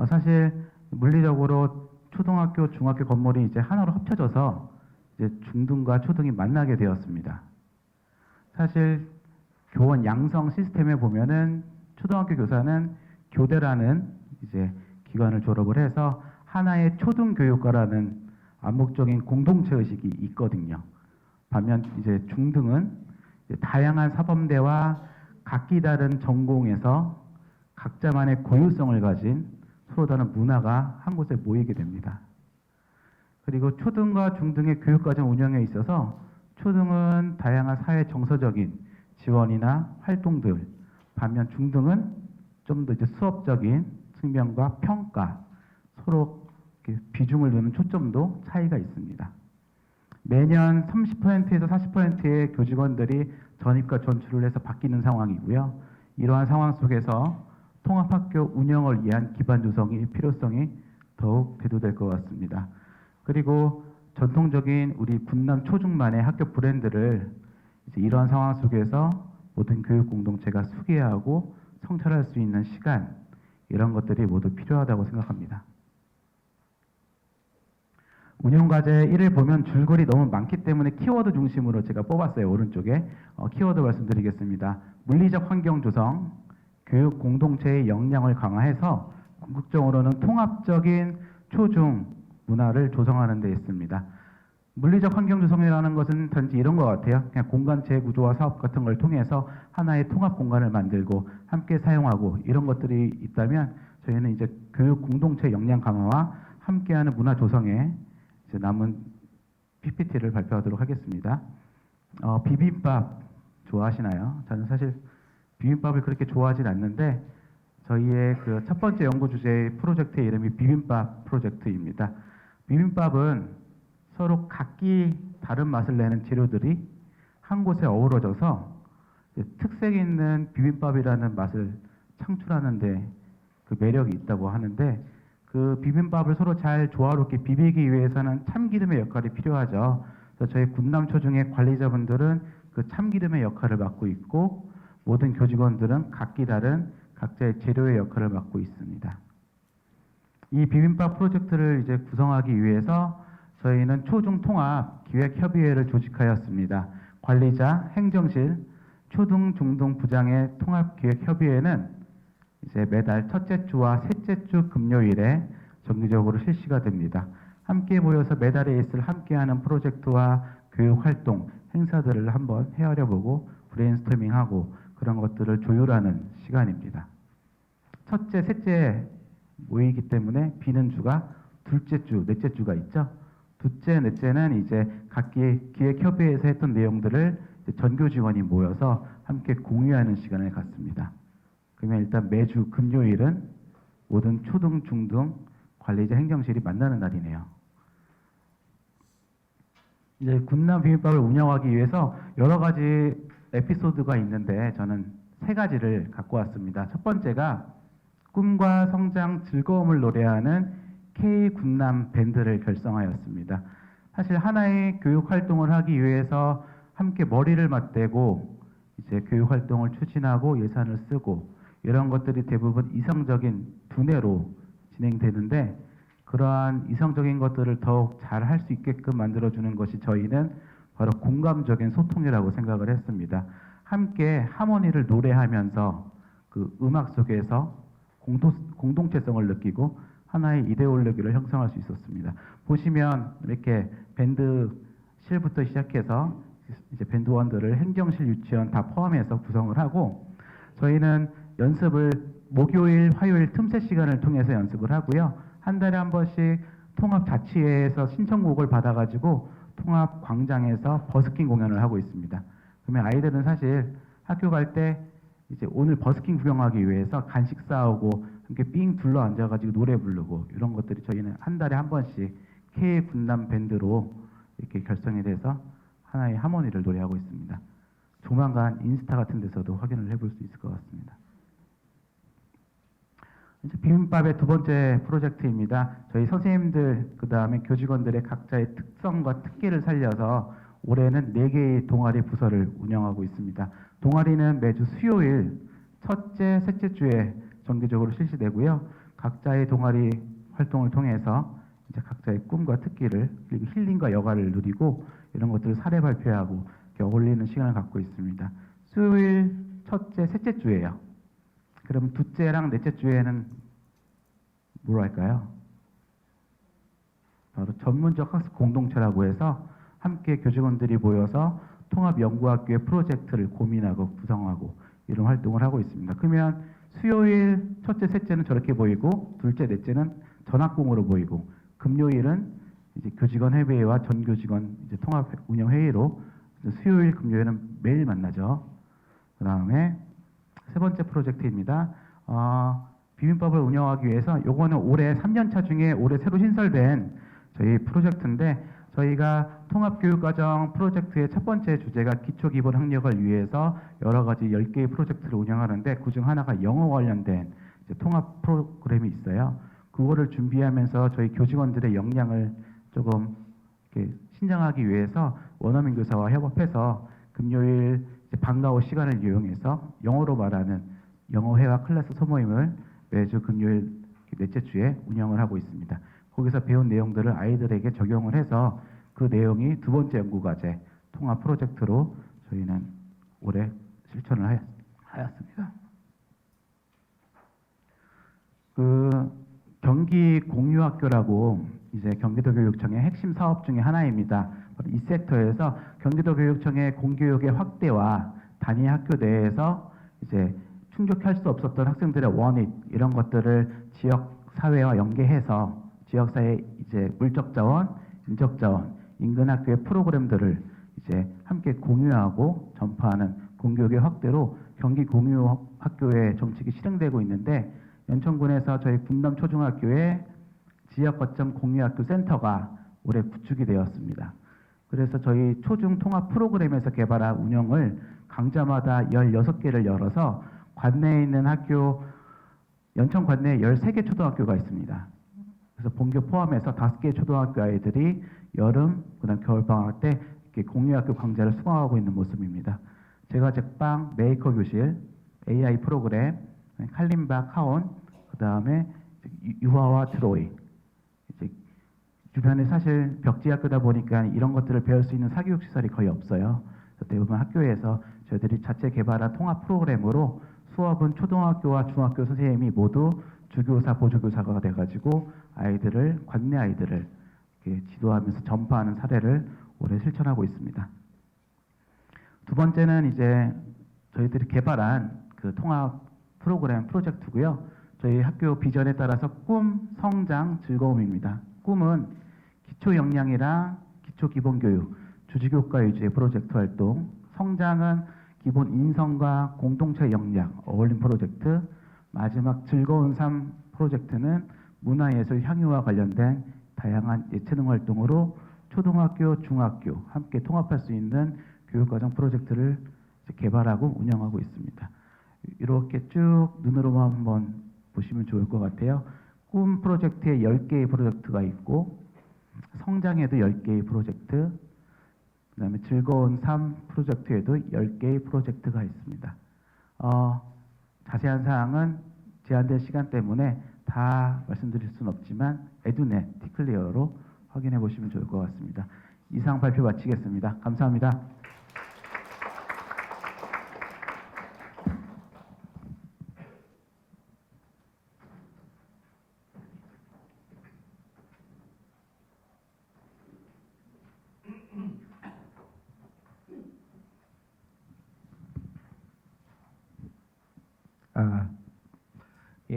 사실 물리적으로 초등학교, 중학교 건물이 이제 하나로 합쳐져서 이제 중등과 초등이 만나게 되었습니다. 사실 교원 양성 시스템에 보면은 초등학교 교사는 교대라는 이제 기관을 졸업을 해서 하나의 초등교육과라는 암묵적인 공동체 의식이 있거든요. 반면 이제 중등은 이제 다양한 사범대와 각기 다른 전공에서 각자만의 고유성을 가진 서로 다른 문화가 한 곳에 모이게 됩니다. 그리고 초등과 중등의 교육과정 운영에 있어서 초등은 다양한 사회 정서적인 지원이나 활동들, 반면 중등은 좀 더 이제 수업적인 측면과 평가, 서로 비중을 두는 초점도 차이가 있습니다. 매년 30%에서 40%의 교직원들이 전입과 전출을 해서 바뀌는 상황이고요. 이러한 상황 속에서 통합학교 운영을 위한 기반 조성의 필요성이 더욱 대두될 것 같습니다. 그리고 전통적인 우리 군남 초중만의 학교 브랜드를 이제 이러한 상황 속에서 모든 교육 공동체가 소개하고 성찰할 수 있는 시간, 이런 것들이 모두 필요하다고 생각합니다. 운영과제 1을 보면 줄거리 너무 많기 때문에 키워드 중심으로 제가 뽑았어요. 오른쪽에 키워드 말씀드리겠습니다. 물리적 환경 조성, 교육 공동체의 역량을 강화해서 궁극적으로는 통합적인 초중 문화를 조성하는 데 있습니다. 물리적 환경 조성이라는 것은 단지 이런 것 같아요. 그냥 공간 재구조화 사업 같은 걸 통해서 하나의 통합 공간을 만들고 함께 사용하고 이런 것들이 있다면 저희는 이제 교육 공동체 역량 강화와 함께하는 문화 조성에 이제 남은 PPT를 발표하도록 하겠습니다. 비빔밥 좋아하시나요? 저는 사실 비빔밥을 그렇게 좋아하진 않는데 저희의 그 첫 번째 연구 주제 프로젝트의 이름이 비빔밥 프로젝트입니다. 비빔밥은 서로 각기 다른 맛을 내는 재료들이 한 곳에 어우러져서 특색 있는 비빔밥이라는 맛을 창출하는데 그 매력이 있다고 하는데, 그 비빔밥을 서로 잘 조화롭게 비비기 위해서는 참기름의 역할이 필요하죠. 그래서 저희 군남초중의 관리자분들은 그 참기름의 역할을 맡고 있고 모든 교직원들은 각기 다른 각자의 재료의 역할을 맡고 있습니다. 이 비빔밥 프로젝트를 이제 구성하기 위해서 저희는 초중 통합 기획협의회를 조직하였습니다. 관리자, 행정실, 초등, 중등 부장의 통합기획협의회는 이제 매달 첫째 주와 셋째 주 금요일에 정기적으로 실시가 됩니다. 함께 모여서 매달에 있을 함께하는 프로젝트와 교육활동, 행사들을 한번 헤아려보고 브레인스토밍하고 그런 것들을 조율하는 시간입니다. 첫째, 셋째 모이기 때문에 비는 주가 둘째 주, 넷째 주가 있죠. 둘째, 넷째는 이제 각기 기획협의회에서 했던 내용들을 전교 직원이 모여서 함께 공유하는 시간을 갖습니다. 그러면 일단 매주 금요일은 모든 초등, 중등 관리자 행정실이 만나는 날이네요. 이제 군남 비빔밥을 운영하기 위해서 여러 가지 에피소드가 있는데 저는 세 가지를 갖고 왔습니다. 첫 번째가 꿈과 성장, 즐거움을 노래하는 K 군남 밴드를 결성하였습니다. 사실 하나의 교육 활동을 하기 위해서 함께 머리를 맞대고 이제 교육 활동을 추진하고 예산을 쓰고 이런 것들이 대부분 이성적인 두뇌로 진행되는데 그러한 이성적인 것들을 더욱 잘 할 수 있게끔 만들어주는 것이 저희는 바로 공감적인 소통이라고 생각을 했습니다. 함께 하모니를 노래하면서 그 음악 속에서 공동체성을 느끼고 하나의 이데올로기를 형성할 수 있었습니다. 보시면 이렇게 밴드 실부터 시작해서 이제 밴드원들을 행정실, 유치원 다 포함해서 구성을 하고 저희는 연습을 목요일, 화요일 틈새 시간을 통해서 연습을 하고요. 한 달에 한 번씩 통합자치회에서 신청곡을 받아가지고 통합광장에서 버스킹 공연을 하고 있습니다. 그러면 아이들은 사실 학교 갈 때 이제 오늘 버스킹 구경하기 위해서 간식 싸오고 이렇게 삥 둘러 앉아가지고 노래 부르고 이런 것들이 저희는 한 달에 한 번씩 K 군단 밴드로 이렇게 결성이 돼서 하나의 하모니를 노래하고 있습니다. 조만간 인스타 같은 데서도 확인을 해볼 수 있을 것 같습니다. 이제 비빔밥의 두 번째 프로젝트입니다. 저희 선생님들 그 다음에 교직원들의 각자의 특성과 특기를 살려서 올해는 4개의 동아리 부서를 운영하고 있습니다. 동아리는 매주 수요일 첫째, 셋째 주에 정기적으로 실시되고요. 각자의 동아리 활동을 통해서 이제 각자의 꿈과 특기를 그리고 힐링과 여가를 누리고 이런 것들을 사례 발표하고 이렇게 어울리는 시간을 갖고 있습니다. 수요일 첫째, 셋째 주예요. 그럼 둘째랑 넷째 주에는 뭘 할까요? 바로 전문적 학습 공동체라고 해서 함께 교직원들이 모여서 통합연구학교의 프로젝트를 고민하고 구성하고 이런 활동을 하고 있습니다. 그러면 수요일 첫째, 셋째는 저렇게 보이고 둘째, 넷째는 전학공으로 보이고 금요일은 이제 교직원 회의와 전 교직원 이제 통합 운영 회의로 수요일, 금요일은 매일 만나죠. 그 다음에 세 번째 프로젝트입니다. 비빔밥을 운영하기 위해서 요거는 올해 3년차 중에 올해 새로 신설된 저희 프로젝트인데 저희가 통합교육과정 프로젝트의 첫 번째 주제가 기초기본 학력을 위해서 여러 가지 10개의 프로젝트를 운영하는데 그중 하나가 영어 관련된 이제 통합 프로그램이 있어요. 그거를 준비하면서 저희 교직원들의 역량을 조금 이렇게 신장하기 위해서 원어민 교사와 협업해서 금요일 이제 방과후 시간을 이용해서 영어로 말하는 영어회화 클래스 소모임을 매주 금요일 넷째 주에 운영을 하고 있습니다. 거기서 배운 내용들을 아이들에게 적용을 해서 그 내용이 두 번째 연구과제 통합 프로젝트로 저희는 올해 실천을 하였습니다. 그 경기 공유학교라고 이제 경기도교육청의 핵심 사업 중에 하나입니다. 이 섹터에서 경기도교육청의 공교육의 확대와 단위 학교 내에서 이제 충족할 수 없었던 학생들의 원익 이런 것들을 지역 사회와 연계해서 지역 사회 이제 물적 자원, 인적 자원, 인근 학교의 프로그램들을 이제 함께 공유하고 전파하는 공교육의 확대로 경기 공유 학교의 정책이 실행되고 있는데 연천군에서 저희 군남 초중학교에 지역 거점 공유학교 센터가 올해 구축이 되었습니다. 그래서 저희 초중 통합 프로그램에서 개발한 운영을 강좌마다 16개를 열어서 관내에 있는 학교, 연천 관내에 13개 초등학교가 있습니다. 그래서 본교 포함해서 5개 초등학교 아이들이 여름, 그다음 겨울방학 때 이렇게 공유학교 강좌를 수강하고 있는 모습입니다. 제가 제빵, 메이커 교실, AI 프로그램, 칼림바, 카온, 그다음에 유화와 트로이. 이제 주변에 사실 벽지학교다 보니까 이런 것들을 배울 수 있는 사교육 시설이 거의 없어요. 그래서 대부분 학교에서 저희들이 자체 개발한 통합 프로그램으로 수업은 초등학교와 중학교 선생님이 모두 주교사, 보조교사가 돼가지고 아이들을 관내 아이들을 이렇게 지도하면서 전파하는 사례를 올해 실천하고 있습니다. 두 번째는 이제 저희들이 개발한 그 통합 프로그램 프로젝트고요. 저희 학교 비전에 따라서 꿈, 성장, 즐거움입니다. 꿈은 기초 역량이랑 기초 기본 교육, 주지교과 위주의 프로젝트 활동, 성장은 기본 인성과 공동체 역량, 어울림 프로젝트, 마지막 즐거운 삶 프로젝트는 문화예술 향유와 관련된 다양한 예체능 활동으로 초등학교, 중학교 함께 통합할 수 있는 교육과정 프로젝트를 개발하고 운영하고 있습니다. 이렇게 쭉 눈으로만 한번 보시면 좋을 것 같아요. 꿈 프로젝트에 10개의 프로젝트가 있고 성장에도 10개의 프로젝트, 그 다음에 즐거운 삶 프로젝트에도 10개의 프로젝트가 있습니다. 자세한 사항은 제한된 시간 때문에 다 다 말씀드릴 수는 없지만 에듀넷 티클리어로 확인해 보시면 좋을 것 같습니다. 이상 발표 마치겠습니다. 감사합니다.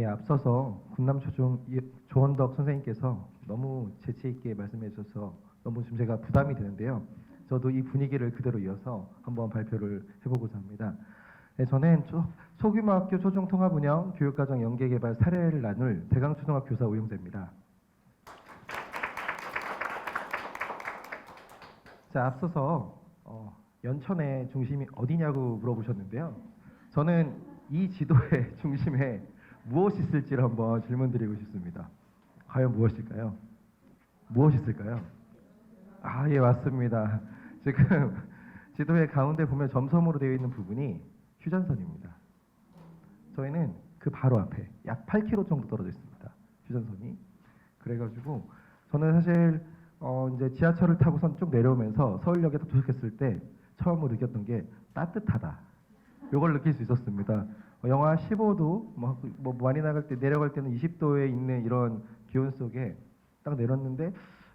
앞서서 군남초중 조원덕 선생님께서 너무 재치 있게 말씀해 주셔서 너무 좀 제가 부담이 되는데요. 저도 이 분위기를 그대로 이어서 한번 발표를 해보고자 합니다. 네, 저는 소규모 학교 초중 통합 운영 교육과정 연계 개발 사례를 나눌 대강초등학교 교사 오영재입니다. 자, 앞서서 연천의 중심이 어디냐고 물어보셨는데요. 저는 이 지도의 중심에 무엇이 있을지를 한번 질문드리고 싶습니다. 과연 무엇일까요? 무엇이 있을까요? 예, 맞습니다. 지금 지도의 가운데 보면 점섬으로 되어 있는 부분이 휴전선입니다. 저희는 그 바로 앞에 약 8km 정도 떨어져 있습니다. 휴전선이. 그래가지고 저는 사실 이제 지하철을 타고선 쭉 내려오면서 서울역에 딱 도착했을 때 처음으로 느꼈던 게 따뜻하다. 요걸 느낄 수 있었습니다. 영하 15도, 뭐 많이 나갈 때 내려갈 때는 20도에 있는 이런 기온 속에 딱 내렸는데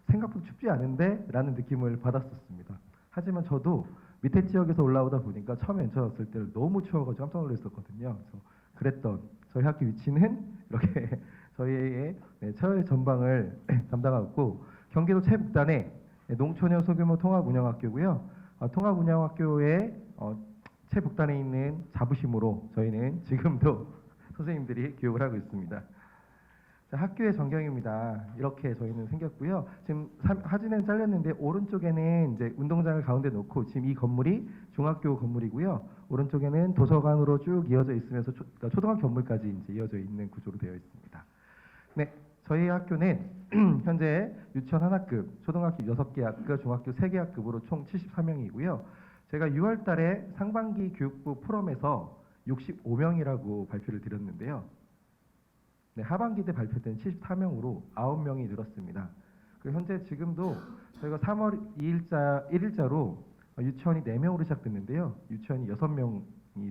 생각보다 춥지 않은데 라는 느낌을 받았었습니다. 하지만 저도 밑에 지역에서 올라오다 보니까 처음에 엔처였을 때는 너무 추워가지고 깜짝 놀랐었거든요. 그래서 그랬던 저희 학교 위치는 이렇게 저희의 처의 전방을 담당하고 경기도 최북단의 농촌형 소규모 통합운영학교고요. 통합운영학교의 최북단에 있는 자부심으로 저희는 지금도 선생님들이 교육을 하고 있습니다. 자, 학교의 전경입니다. 이렇게 저희는 생겼고요. 지금 사진은 잘렸는데 오른쪽에는 이제 운동장을 가운데 놓고 지금 이 건물이 중학교 건물이고요. 오른쪽에는 도서관으로 쭉 이어져 있으면서 그러니까 초등학교 건물까지 이제 이어져 있는 구조로 되어 있습니다. 네, 저희 학교는 현재 유치원 하나급, 초등학교 6개 학급, 중학교 3개 학급으로 총 74명이고요. 제가 6월 달에 상반기 교육부 포럼에서 65명이라고 발표를 드렸는데요. 네, 하반기 때 발표 때는 74명으로 9명이 늘었습니다. 그리고 현재 지금도 저희가 3월 1일자로 유치원이 4명으로 시작됐는데요. 유치원이 6명이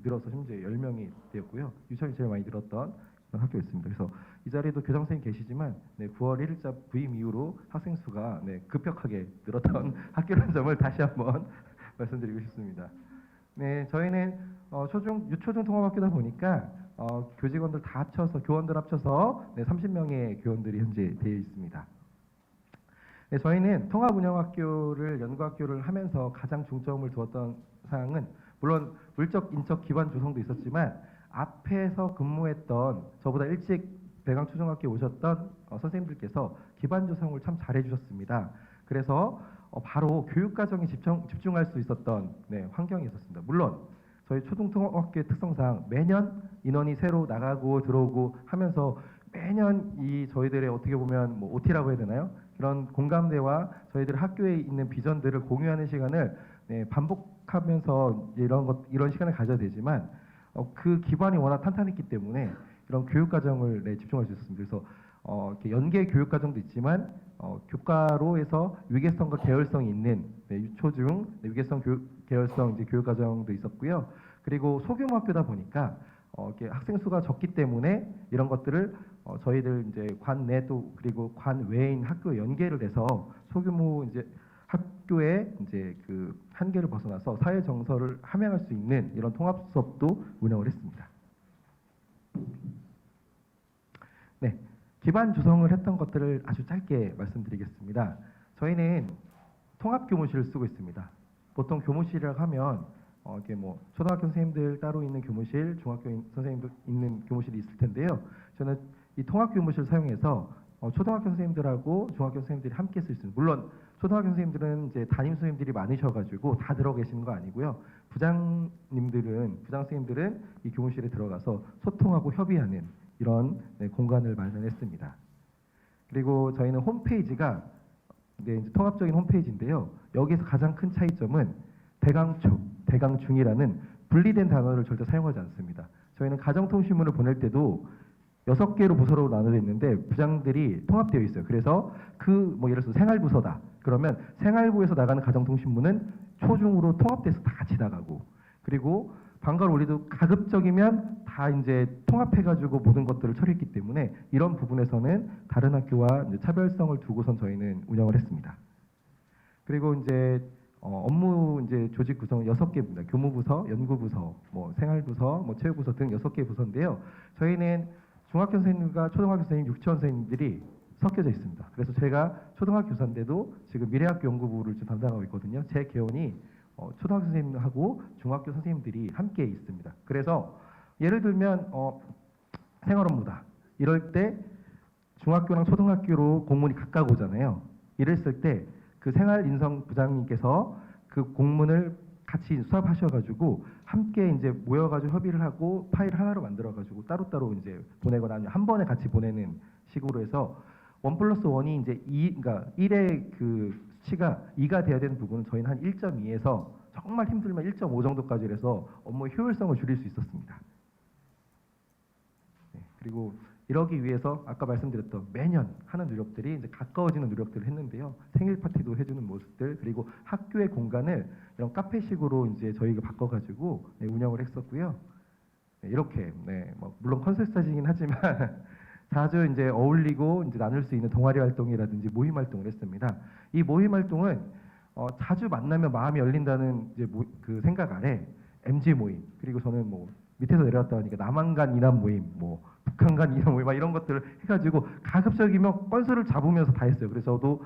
늘어서 현재 10명이 되었고요. 유치원이 제일 많이 늘었던 그런 학교였습니다. 그래서 이 자리에도 교장선생님 계시지만 9월 1일자 부임 이후로 학생 수가 급격하게 늘었던 학교라는 점을 다시 한번 말씀드리고 싶습니다. 네, 저희는 유초중 통합학교다 보니까 교직원들 다 합쳐서 교원들 합쳐서 30명의 교원들이 현재 되어 있습니다. 네, 저희는 통합운영학교를 연구학교를 하면서 가장 중점을 두었던 사항은 물론 물적 인적 기반 조성도 있었지만 앞에서 근무했던 저보다 일찍 대강초등학교에 오셨던 선생님들께서 기반 조성을 참 잘해주셨습니다. 그래서 바로 교육과정에 집중할 수 있었던 환경이 있었습니다. 물론 저희 초중통합학교의 특성상 매년 인원이 새로 나가고 들어오고 하면서 매년 이 저희들의 어떻게 보면 뭐 OT라고 해야 되나요? 그런 공감대와 저희들 학교에 있는 비전들을 공유하는 시간을 반복하면서 이런 시간을 가져야 되지만 그 기반이 워낙 탄탄했기 때문에 이런 교육과정을 집중할 수 있었습니다. 그래서 이렇게 연계 교육과정도 있지만 교과로 해서 위계성과 계열성이 있는 유초중 위계성 계열성 이제 교육과정도 있었고요. 그리고 소규모 학교다 보니까 이렇게 학생 수가 적기 때문에 이런 것들을 저희들 이제 관 내도 그리고 관 외인 학교 연계를 해서 소규모 이제 학교의 이제 그 한계를 벗어나서 사회 정서를 함양할 수 있는 이런 통합 수업도 운영을 했습니다. 네, 기반 조성을 했던 것들을 아주 짧게 말씀드리겠습니다. 저희는 통합 교무실을 쓰고 있습니다. 보통 교무실이라고 하면 이렇게 뭐 초등학교 선생님들 따로 있는 교무실, 중학교 선생님들 있는 교무실이 있을 텐데요. 저는 이 통합 교무실을 사용해서 초등학교 선생님들하고 중학교 선생님들이 함께 쓸 수 있는, 물론 초등학교 선생님들은 이제 담임 선생님들이 많으셔가지고 다 들어 계시는 거 아니고요. 부장 선생님들은 이 교무실에 들어가서 소통하고 협의하는 이런 공간을 마련했습니다. 그리고 저희는 홈페이지가 이제 통합적인 홈페이지인데요. 여기서 가장 큰 차이점은 대강초, 대강중이라는 분리된 단어를 절대 사용하지 않습니다. 저희는 가정통신문을 보낼 때도 6개로 부서로 나눠져 있는데 부장들이 통합되어 있어요. 그래서 그 뭐 예를 들어서 생활부서다. 그러면 생활부에서 나가는 가정통신부는 초중으로 통합돼서 다 같이 나가고, 그리고 방과후 원리도 가급적이면 다 이제 통합해가지고 모든 것들을 처리했기 때문에 이런 부분에서는 다른 학교와 이제 차별성을 두고선 저희는 운영을 했습니다. 그리고 이제 업무 이제 조직 구성은 6개입니다. 교무부서, 연구부서, 뭐 생활부서, 뭐 체육부서 등 6개 부서인데요. 저희는 중학교 선생님과 초등학교 선생님, 유치원 선생님들이 섞여져 있습니다. 그래서 제가 초등학교 교사인데도 지금 미래학교 연구부를 지금 담당하고 있거든요. 제 개원이 초등학교 선생님하고 중학교 선생님들이 함께 있습니다. 그래서 예를 들면 생활 업무다. 이럴 때 중학교랑 초등학교로 공문이 각각 오잖아요. 이랬을 때 그 생활인성 부장님께서 그 공문을 같이 수합하셔가지고 함께 이제 모여가지고 협의를 하고 파일 하나로 만들어가지고 따로따로 이제 보내거나 아니면 한 번에 같이 보내는 식으로 해서 1+1이 이제 2, 그러니까 1의 그 수치가 2가 돼야 되는 부분은 저희는 한 1.2에서 정말 힘들면 1.5 정도까지 해서 업무의 효율성을 줄일 수 있었습니다. 네, 그리고 이러기 위해서 아까 말씀드렸던 매년 하는 노력들이 이제 가까워지는 노력들을 했는데요. 생일 파티도 해주는 모습들, 그리고 학교의 공간을 이런 카페식으로 이제 저희가 바꿔가지고 네, 운영을 했었고요. 네, 이렇게 뭐 물론 컨셉사이긴 하지만 자주 이제 어울리고 이제 나눌 수 있는 동아리 활동이라든지 모임 활동을 했습니다. 이 모임 활동은 자주 만나면 마음이 열린다는 이제 그 생각 아래 MG 모임, 그리고 저는 뭐 밑에서 내려왔다 보니까 남한 간 이남 모임, 뭐 북한 간 이남 모임, 막 이런 것들을 해가지고 가급적이면 건수를 잡으면서 다 했어요. 그래서 저도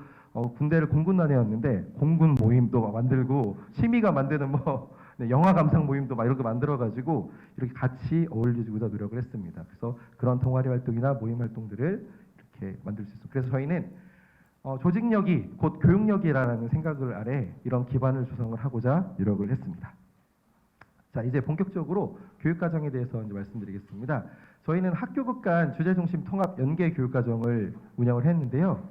군대를 공군단이었는데 공군 모임도 막 만들고 심의가 만드는 뭐 네, 영화 감상 모임도 막 이렇게 만들어가지고 이렇게 같이 어울리고자 노력을 했습니다. 그래서 그런 동아리 활동이나 모임 활동들을 이렇게 만들 수 있어요. 그래서 저희는 조직력이 곧 교육력이라는 생각을 아래 이런 기반을 조성을 하고자 노력을 했습니다. 자, 이제 본격적으로 교육과정에 대해서 이제 말씀드리겠습니다. 저희는 학교급 간 주제중심 통합 연계 교육과정을 운영을 했는데요.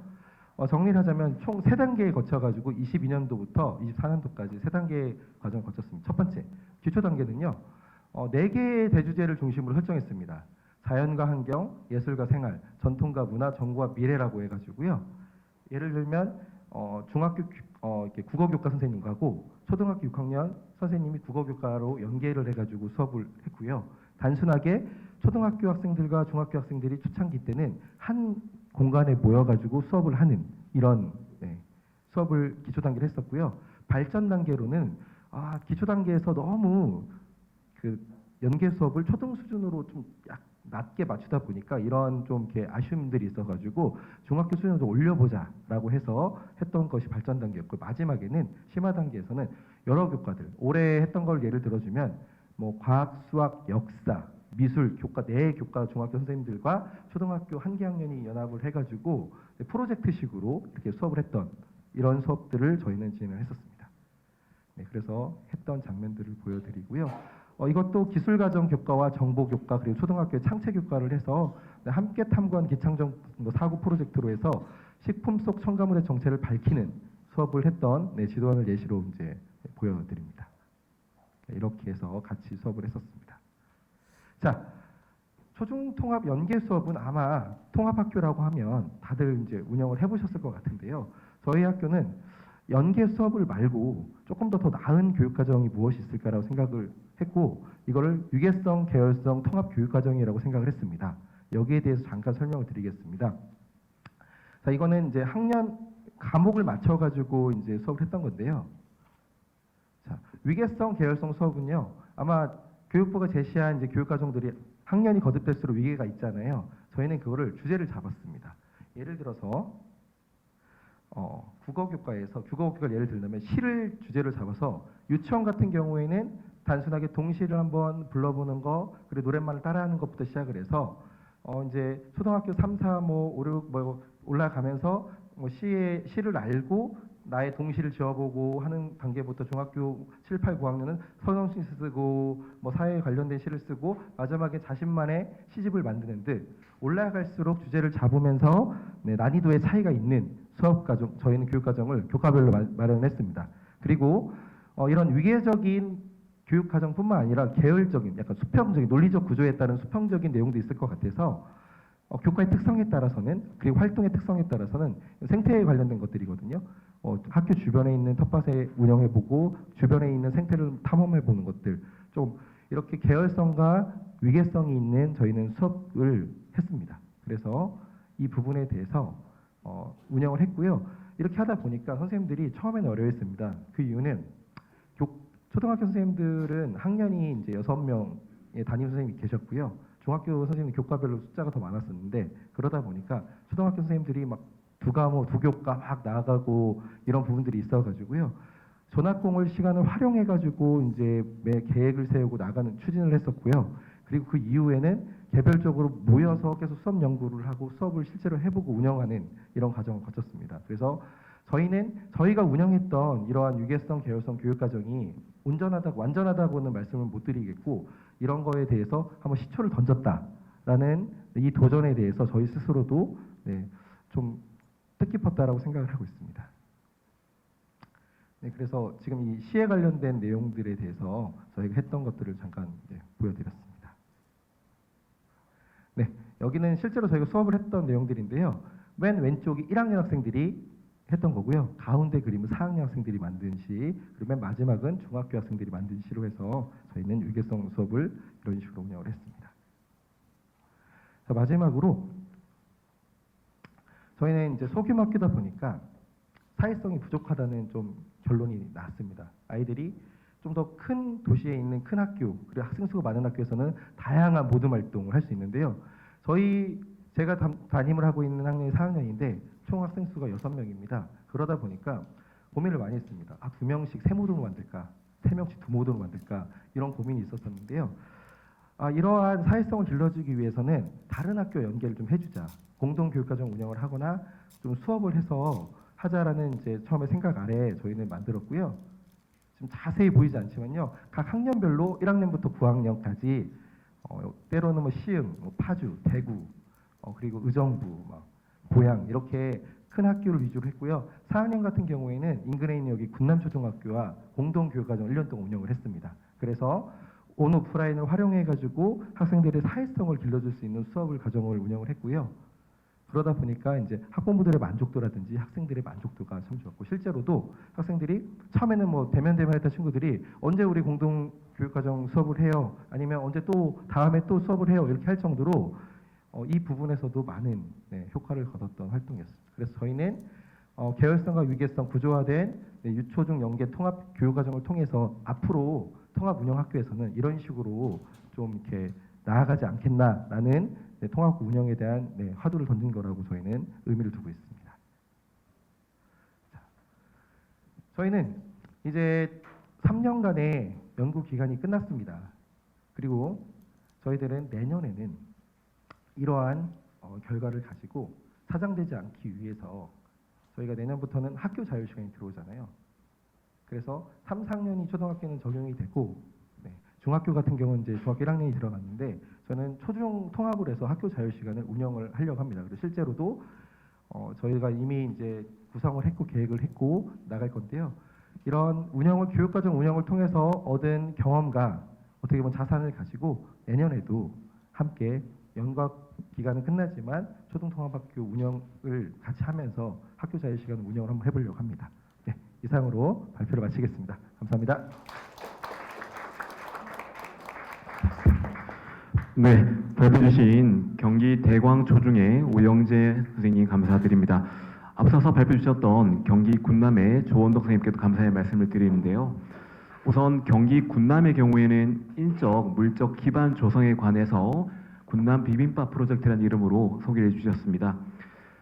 정리를 하자면 총 3단계에 거쳐가지고 22년도부터 24년도까지 3단계 과정을 거쳤습니다. 첫 번째, 기초 단계는요. 4개의 대주제를 중심으로 설정했습니다. 자연과 환경, 예술과 생활, 전통과 문화, 정보와 미래라고 해가지고요. 예를 들면 중학교 이렇게 국어교과 선생님하고 초등학교 6학년 선생님이 국어교과로 연계를 해가지고 수업을 했고요. 단순하게 초등학교 학생들과 중학교 학생들이 초창기 때는 한 공간에 모여가지고 수업을 하는 이런 수업을 기초 단계를 했었고요. 발전 단계로는 기초 단계에서 너무 그 연계 수업을 초등 수준으로 좀 낮게 맞추다 보니까 이런 좀 이렇게 아쉬움들이 있어가지고 중학교 수준으로 좀 올려보자라고 해서 했던 것이 발전 단계였고, 마지막에는 심화 단계에서는 여러 교과들 올해 했던 걸 예를 들어주면 뭐 과학, 수학, 역사, 미술 교과 4교과 중학교 선생님들과 초등학교 한 개 학년이 연합을 해가지고 프로젝트식으로 이렇게 수업을 했던 이런 수업들을 저희는 진행을 했었습니다. 네, 그래서 했던 장면들을 보여드리고요. 이것도 기술과정 교과와 정보교과 그리고 초등학교의 창체교과를 해서 함께 탐구한 기창정 사고 프로젝트로 해서 식품 속 첨가물의 정체를 밝히는 수업을 했던 지도안을 예시로 이제 보여드립니다. 이렇게 해서 같이 수업을 했었습니다. 자, 초중통합 연계 수업은 아마 통합학교라고 하면 다들 이제 운영을 해보셨을 것 같은데요. 저희 학교는 연계 수업을 말고 조금 더 나은 교육과정이 무엇이 있을까라고 생각을 했고, 이거를 유계성, 계열성 통합 교육과정이라고 생각을 했습니다. 여기에 대해서 잠깐 설명을 드리겠습니다. 자, 이거는 이제 학년 과목을 맞춰가지고 이제 수업을 했던 건데요. 자, 위계성, 계열성 수업은요, 아마 교육부가 제시한 이제 교육과정들이 학년이 거듭될수록 위계가 있잖아요. 저희는 그거를 주제를 잡았습니다. 예를 들어서 국어교과에서 국어교과를 예를 들면 시를 주제를 잡아서 유치원 같은 경우에는 단순하게 동시를 한번 불러보는 거, 그리고 노랫말을 따라하는 것부터 시작을 해서 이제 초등학교 3, 4, 5, 6 올라가면서 시를 알고 나의 동시를 지어보고 하는 단계부터 중학교 7, 8, 9학년은 서정시 쓰고 사회에 관련된 시를 쓰고 마지막에 자신만의 시집을 만드는 듯 올라갈수록 주제를 잡으면서 난이도의 차이가 있는 수업 과정, 저희는 교육 과정을 교과별로 마련했습니다. 그리고 이런 위계적인 교육 과정뿐만 아니라 계열적인, 약간 수평적인 논리적 구조에 따른 수평적인 내용도 있을 것 같아서 교과의 특성에 따라서는 그리고 활동의 특성에 따라서는 생태에 관련된 것들이거든요. 학교 주변에 있는 텃밭에 운영해보고 주변에 있는 생태를 탐험해보는 것들 좀 이렇게 계열성과 위계성이 있는 저희는 수업을 했습니다. 그래서 이 부분에 대해서 운영을 했고요. 이렇게 하다 보니까 선생님들이 처음에는 어려워했습니다. 그 이유는 초등학교 선생님들은 학년이 이제 6명의 담임 선생님이 계셨고요. 중학교 선생님 교과별로 숫자가 더 많았었는데 그러다 보니까 초등학교 선생님들이 막 두 과목, 두 교과 막 나아가고 이런 부분들이 있어가지고요. 전학공을 시간을 활용해가지고 이제 매 계획을 세우고 나가는 추진을 했었고요. 그리고 그 이후에는 개별적으로 모여서 계속 수업 연구를 하고 수업을 실제로 해보고 운영하는 이런 과정을 거쳤습니다. 그래서 저희가 운영했던 이러한 유계성, 계열성 교육과정이 완전하다고는 말씀을 못 드리겠고 이런 거에 대해서 한번 시초를 던졌다라는 이 도전에 대해서 저희 스스로도 좀 뜻깊었다라고 생각을 하고 있습니다. 그래서 지금 이 시에 관련된 내용들에 대해서 저희가 했던 것들을 잠깐 보여드렸습니다. 여기는 실제로 저희가 수업을 했던 내용들인데요. 맨 왼쪽이 1학년 학생들이 했던 거고요. 가운데 그림은 4학년 학생들이 만든 시, 그리고 맨 마지막은 중학교 학생들이 만든 시로 해서 저희는 유계성 수업을 이런 식으로 운영을 했습니다. 자, 마지막으로 저희는 이제 소규모 학교다 보니까 사회성이 부족하다는 좀 결론이 나왔습니다. 아이들이 좀 더 큰 도시에 있는 큰 학교, 그리고 학생 수가 많은 학교에서는 다양한 모든 활동을 할 수 있는데요. 제가 담임을 하고 있는 학년이 4학년인데 총 학생 수가 6명입니다. 그러다 보니까 고민을 많이 했습니다. 2명씩 3모드로 만들까? 3명씩 2모드로 만들까? 이런 고민이 있었었는데요. 이러한 사회성을 길러주기 위해서는 다른 학교 연계를 좀 해주자. 공동교육과정 운영을 하거나 좀 수업을 해서 하자라는 이제 처음에 생각 아래 저희는 만들었고요. 지금 자세히 보이지 않지만요. 각 학년별로 1학년부터 9학년까지 때로는 뭐 시흥, 파주, 대구, 그리고 의정부, 고양 이렇게 큰 학교를 위주로 했고요. 4학년 같은 경우에는 인근에 있는 여기 군남초등학교와 공동교육과정 1년 동안 운영을 했습니다. 그래서 온 오프라인을 활용해가지고 학생들의 사회성을 길러줄 수 있는 수업을 과정을 운영을 했고요. 그러다 보니까 이제 학부모들의 만족도라든지 학생들의 만족도가 참 좋았고 실제로도 학생들이 처음에는 뭐 대면 했던 친구들이 언제 우리 공동교육과정 수업을 해요? 아니면 언제 또 다음에 또 수업을 해요? 이렇게 할 정도로 이 부분에서도 많은 효과를 거뒀던 활동이었습니다. 그래서 저희는 계열성과 위계성 구조화된 유초중 연계 통합 교육과정을 통해서 앞으로 통합 운영 학교에서는 이런 식으로 좀 이렇게 나아가지 않겠나라는 통합 운영에 대한 화두를 던진 거라고 저희는 의미를 두고 있습니다. 저희는 이제 3년간의 연구 기간이 끝났습니다. 그리고 저희들은 내년에는 이러한 결과를 가지고 사장되지 않기 위해서 저희가 내년부터는 학교 자유 시간이 들어오잖아요. 그래서 3, 4학년이 초등학교는 적용이 되고 중학교 같은 경우는 이제 중학교 1학년이 들어갔는데 저는 초중 통합을 해서 학교 자유 시간을 운영을 하려고 합니다. 그리고 실제로도 저희가 이미 이제 구성을 했고 계획을 했고 나갈 건데요. 이런 교육과정 운영을 통해서 얻은 경험과 어떻게 보면 자산을 가지고 내년에도 함께 연과 기간은 끝나지만 초등통합학교 운영을 같이 하면서 학교 자유 시간 운영을 한번 해보려고 합니다. 이상으로 발표를 마치겠습니다. 감사합니다. 네, 발표 주신 경기 대광초중의 오영재 선생님 감사드립니다. 앞서서 발표 주셨던 경기 군남의 조원덕 선생님께도 감사의 말씀을 드리는데요. 우선 경기 군남의 경우에는 인적, 물적 기반 조성에 관해서 군남 비빔밥 프로젝트라는 이름으로 소개를 해주셨습니다.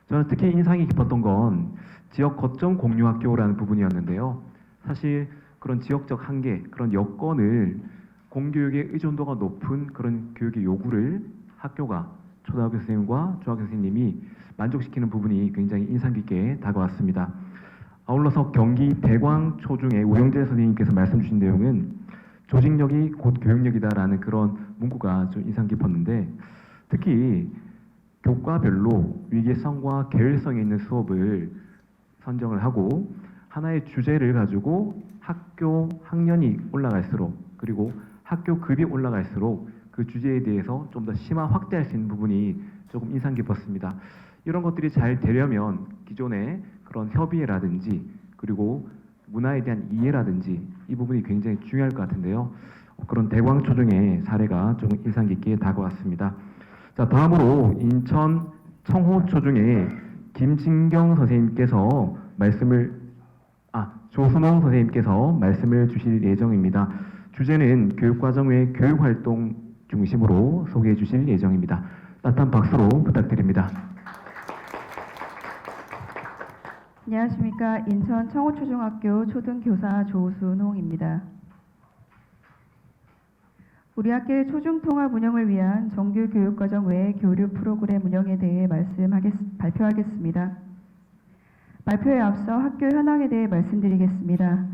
저는 특히 인상이 깊었던 건 지역 거점 공유 학교라는 부분이었는데요. 사실 그런 지역적 한계, 그런 여건을 공교육의 의존도가 높은 그런 교육의 요구를 학교가 초등학교 선생님과 중학교 선생님이 만족시키는 부분이 굉장히 인상 깊게 다가왔습니다. 아울러서 경기 대광초중의 오영재 선생님께서 말씀 주신 내용은 조직력이 곧 교육력이다라는 그런 문구가 좀 인상 깊었는데 특히 교과별로 위계성과 계열성이 있는 수업을 선정을 하고 하나의 주제를 가지고 학교 학년이 올라갈수록 그리고 학교 급이 올라갈수록 그 그 주제에 대해서 좀 더 심화 확대할 수 있는 부분이 조금 인상 깊었습니다. 이런 것들이 잘 되려면 기존의 그런 협의회라든지 그리고 문화에 대한 이해라든지 이 부분이 굉장히 중요할 것 같은데요. 그런 대광초중의 사례가 조금 인상 깊게 다가왔습니다. 자, 다음으로 인천 청호초중의 김진경 선생님께서 조순홍 선생님께서 말씀을 주실 예정입니다. 주제는 교육과정 외 교육활동 중심으로 소개해 주실 예정입니다. 따뜻한 박수로 부탁드립니다. 안녕하십니까. 인천 청호초중학교 초등교사 조순홍입니다. 우리 학교의 초중통합 운영을 위한 정규 교육과정 외 교류 프로그램 운영에 대해 발표하겠습니다. 발표에 앞서 학교 현황에 대해 말씀드리겠습니다.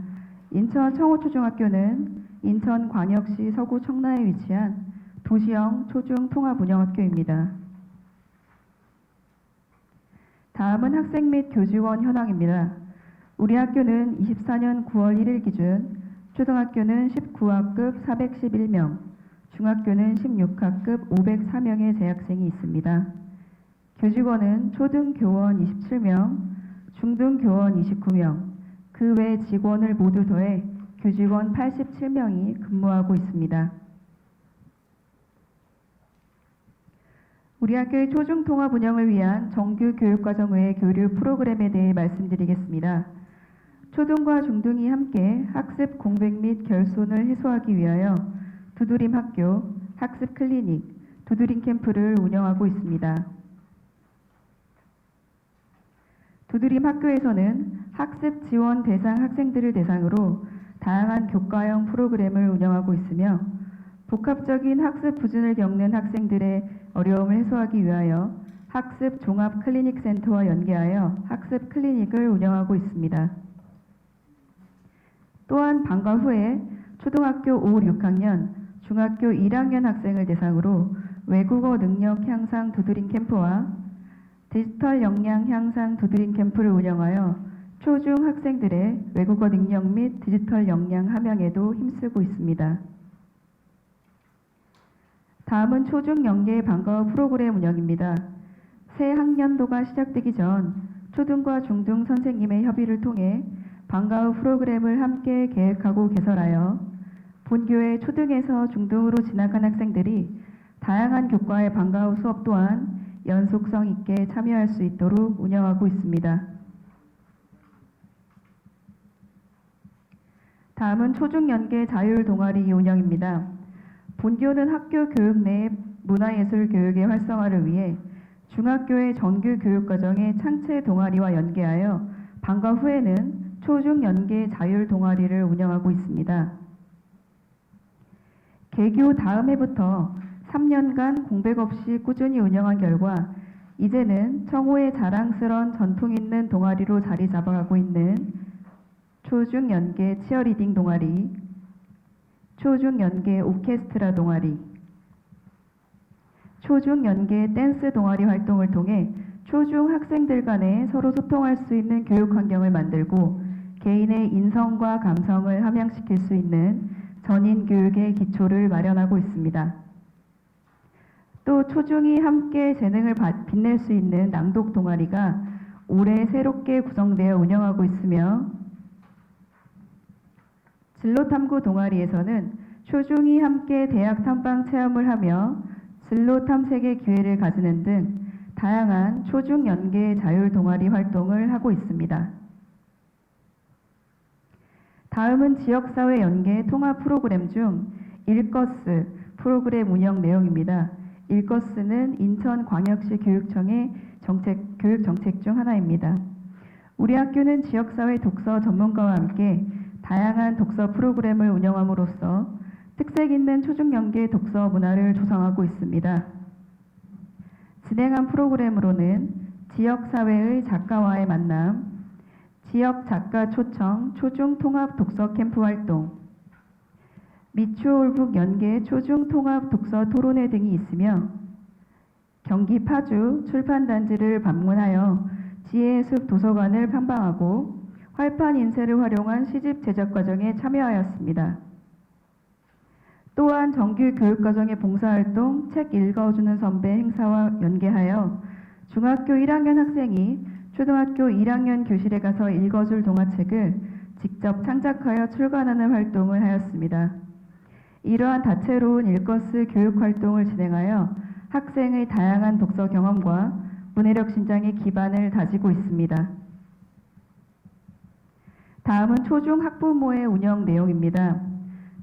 인천 청호초중학교는 인천광역시 서구 청라에 위치한 도시형 초중통합운영학교입니다. 다음은 학생 및 교직원 현황입니다. 우리 학교는 24년 9월 1일 기준 초등학교는 19학급 411명, 중학교는 16학급 504명의 재학생이 있습니다. 교직원은 초등교원 27명, 중등교원 29명, 그 외 직원을 모두 더해 교직원 87명이 근무하고 있습니다. 우리 학교의 초중통합 운영을 위한 정규 교육과정 외 교류 프로그램에 대해 말씀드리겠습니다. 초등과 중등이 함께 학습 공백 및 결손을 해소하기 위하여 두드림 학교, 학습 클리닉, 두드림 캠프를 운영하고 있습니다. 두드림 학교에서는 학습 지원 대상 학생들을 대상으로 다양한 교과형 프로그램을 운영하고 있으며 복합적인 학습 부진을 겪는 학생들의 어려움을 해소하기 위하여 학습 종합 클리닉 센터와 연계하여 학습 클리닉을 운영하고 있습니다. 또한 방과 후에 초등학교 5, 6학년, 중학교 1학년 학생을 대상으로 외국어 능력 향상 두드림 캠프와 디지털 역량 향상 두드림 캠프를 운영하여 초중 학생들의 외국어 능력 및 디지털 역량 함양에도 힘쓰고 있습니다. 다음은 초중 연계 방과 후 프로그램 운영입니다. 새 학년도가 시작되기 전 초등과 중등 선생님의 협의를 통해 방과 후 프로그램을 함께 계획하고 개설하여 본교의 초등에서 중등으로 진학한 학생들이 다양한 교과의 방과 후 수업 또한 연속성 있게 참여할 수 있도록 운영하고 있습니다. 다음은 초중 연계 자율 동아리 운영입니다. 본교는 학교 교육 내 문화예술 교육의 활성화를 위해 중학교의 정규 교육과정의 창체 동아리와 연계하여 방과 후에는 초중 연계 자율 동아리를 운영하고 있습니다. 개교 다음 해부터 3년간 공백 없이 꾸준히 운영한 결과 이제는 청호의 자랑스러운 전통 있는 동아리로 자리 잡아가고 있는 초중 연계 치어리딩 동아리, 초중 연계 오케스트라 동아리, 초중 연계 댄스 동아리 활동을 통해 초중 학생들 간에 서로 소통할 수 있는 교육 환경을 만들고 개인의 인성과 감성을 함양시킬 수 있는 전인 교육의 기초를 마련하고 있습니다. 또 초중이 함께 재능을 빛낼 수 있는 낭독 동아리가 올해 새롭게 구성되어 운영하고 있으며 진로탐구 동아리에서는 초중이 함께 대학 탐방 체험을 하며 진로 탐색의 기회를 가지는 등 다양한 초중 연계 자율 동아리 활동을 하고 있습니다. 다음은 지역사회 연계 통합 프로그램 중 일거스 프로그램 운영 내용입니다. 일거스는 인천광역시 교육청의 교육 정책 중 하나입니다. 우리 학교는 지역사회 독서 전문가와 함께 다양한 독서 프로그램을 운영함으로써 특색 있는 초중 연계 독서 문화를 조성하고 있습니다. 진행한 프로그램으로는 지역사회의 작가와의 만남, 지역 작가 초청 초중 통합 독서 캠프 활동, 미추홀북 연계 초중 통합 독서 토론회 등이 있으며 경기 파주 출판단지를 방문하여 지혜의 숲 도서관을 탐방하고 활판 인쇄를 활용한 시집 제작 과정에 참여하였습니다. 또한 정규 교육과정의 봉사활동 책 읽어주는 선배 행사와 연계하여 중학교 1학년 학생이 초등학교 1학년 교실에 가서 읽어줄 동화책을 직접 창작하여 출간하는 활동을 하였습니다. 이러한 다채로운 일거스 교육 활동을 진행하여 학생의 다양한 독서 경험과 문해력 신장의 기반을 다지고 있습니다. 다음은 초중 학부모의 운영 내용입니다.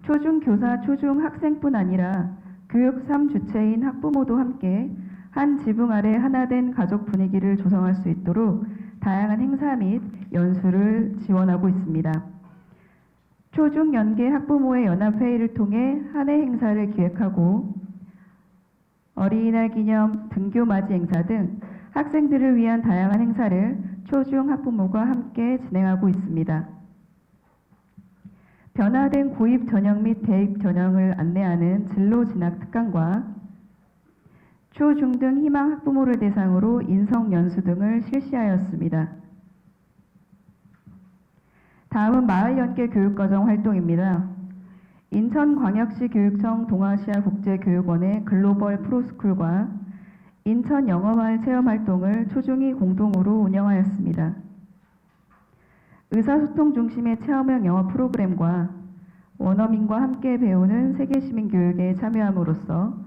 초중 교사, 초중 학생뿐 아니라 교육 3주체인 학부모도 함께 한 지붕 아래 하나된 가족 분위기를 조성할 수 있도록 다양한 행사 및 연수를 지원하고 있습니다. 초중 연계 학부모의 연합회의를 통해 한 해 행사를 기획하고 어린이날 기념, 등교 맞이 행사 등 학생들을 위한 다양한 행사를 초중 학부모가 함께 진행하고 있습니다. 변화된 구입 전형 및 대입 전형을 안내하는 진로 진학 특강과 초중등 희망 학부모를 대상으로 인성 연수 등을 실시하였습니다. 다음은 마을 연계 교육과정 활동입니다. 인천광역시 교육청 동아시아 국제교육원의 글로벌 프로스쿨과 인천 영어마을 체험 활동을 초중이 공동으로 운영하였습니다. 의사소통 중심의 체험형 영어 프로그램과 원어민과 함께 배우는 세계시민 교육에 참여함으로써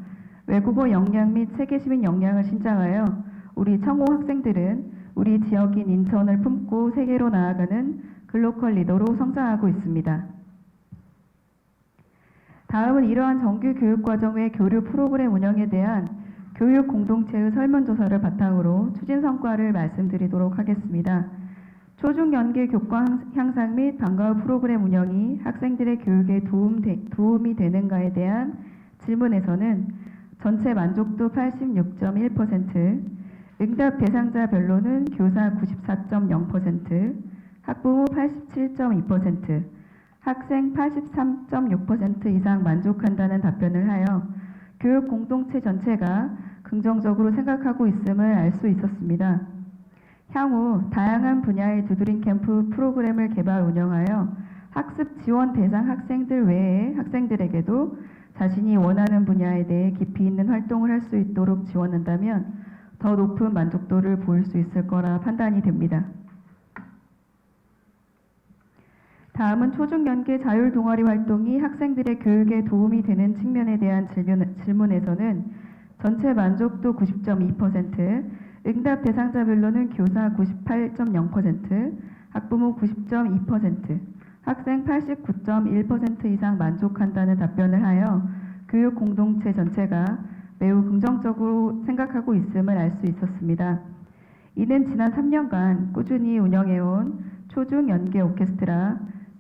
외국어 역량 및 세계시민 역량을 신장하여 우리 청호 학생들은 우리 지역인 인천을 품고 세계로 나아가는 글로컬 리더로 성장하고 있습니다. 다음은 이러한 정규 교육과정의 교류 프로그램 운영에 대한 교육 공동체의 설문조사를 바탕으로 추진 성과를 말씀드리도록 하겠습니다. 초중 연계 교과 향상 및 방과 후 프로그램 운영이 학생들의 교육에 도움이 되는가에 대한 질문에서는 전체 만족도 86.1%, 응답 대상자별로는 교사 94.0%, 학부모 87.2%, 학생 83.6% 이상 만족한다는 답변을 하여 교육 공동체 전체가 긍정적으로 생각하고 있음을 알 수 있었습니다. 향후 다양한 분야의 두드림 캠프 프로그램을 개발 운영하여 학습 지원 대상 학생들 외에 학생들에게도 자신이 원하는 분야에 대해 깊이 있는 활동을 할 수 있도록 지원한다면 더 높은 만족도를 보일 수 있을 거라 판단이 됩니다. 다음은 초중연계 자율 동아리 활동이 학생들의 교육에 도움이 되는 측면에 대한 질문에서는 전체 만족도 90.2%, 응답 대상자별로는 교사 98.0%, 학부모 90.2%, 학생 89.1% 이상 만족한다는 답변을 하여 교육 공동체 전체가 매우 긍정적으로 생각하고 있음을 알 수 있었습니다. 이는 지난 3년간 꾸준히 운영해온 초중 연계 오케스트라,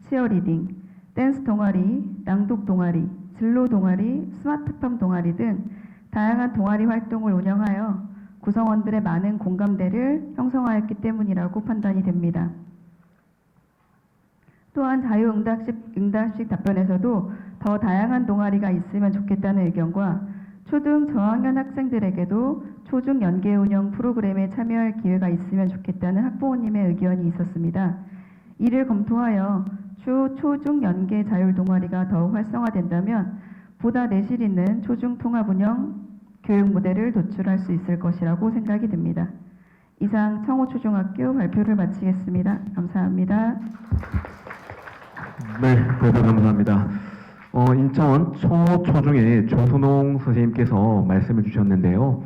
치어리딩, 댄스 동아리, 낭독 동아리, 진로 동아리, 스마트팜 동아리 등 다양한 동아리 활동을 운영하여 구성원들의 많은 공감대를 형성하였기 때문이라고 판단이 됩니다. 또한 자유응답식 답변에서도 더 다양한 동아리가 있으면 좋겠다는 의견과 초등 저학년 학생들에게도 초중 연계 운영 프로그램에 참여할 기회가 있으면 좋겠다는 학부모님의 의견이 있었습니다. 이를 검토하여 초중 연계 자율 동아리가 더욱 활성화된다면 보다 내실 있는 초중 통합 운영 교육 모델을 도출할 수 있을 것이라고 생각이 듭니다. 이상 청호초중학교 발표를 마치겠습니다. 감사합니다. 네, 대답 감사합니다. 인천 청호초중의 조순홍 선생님께서 말씀을 주셨는데요.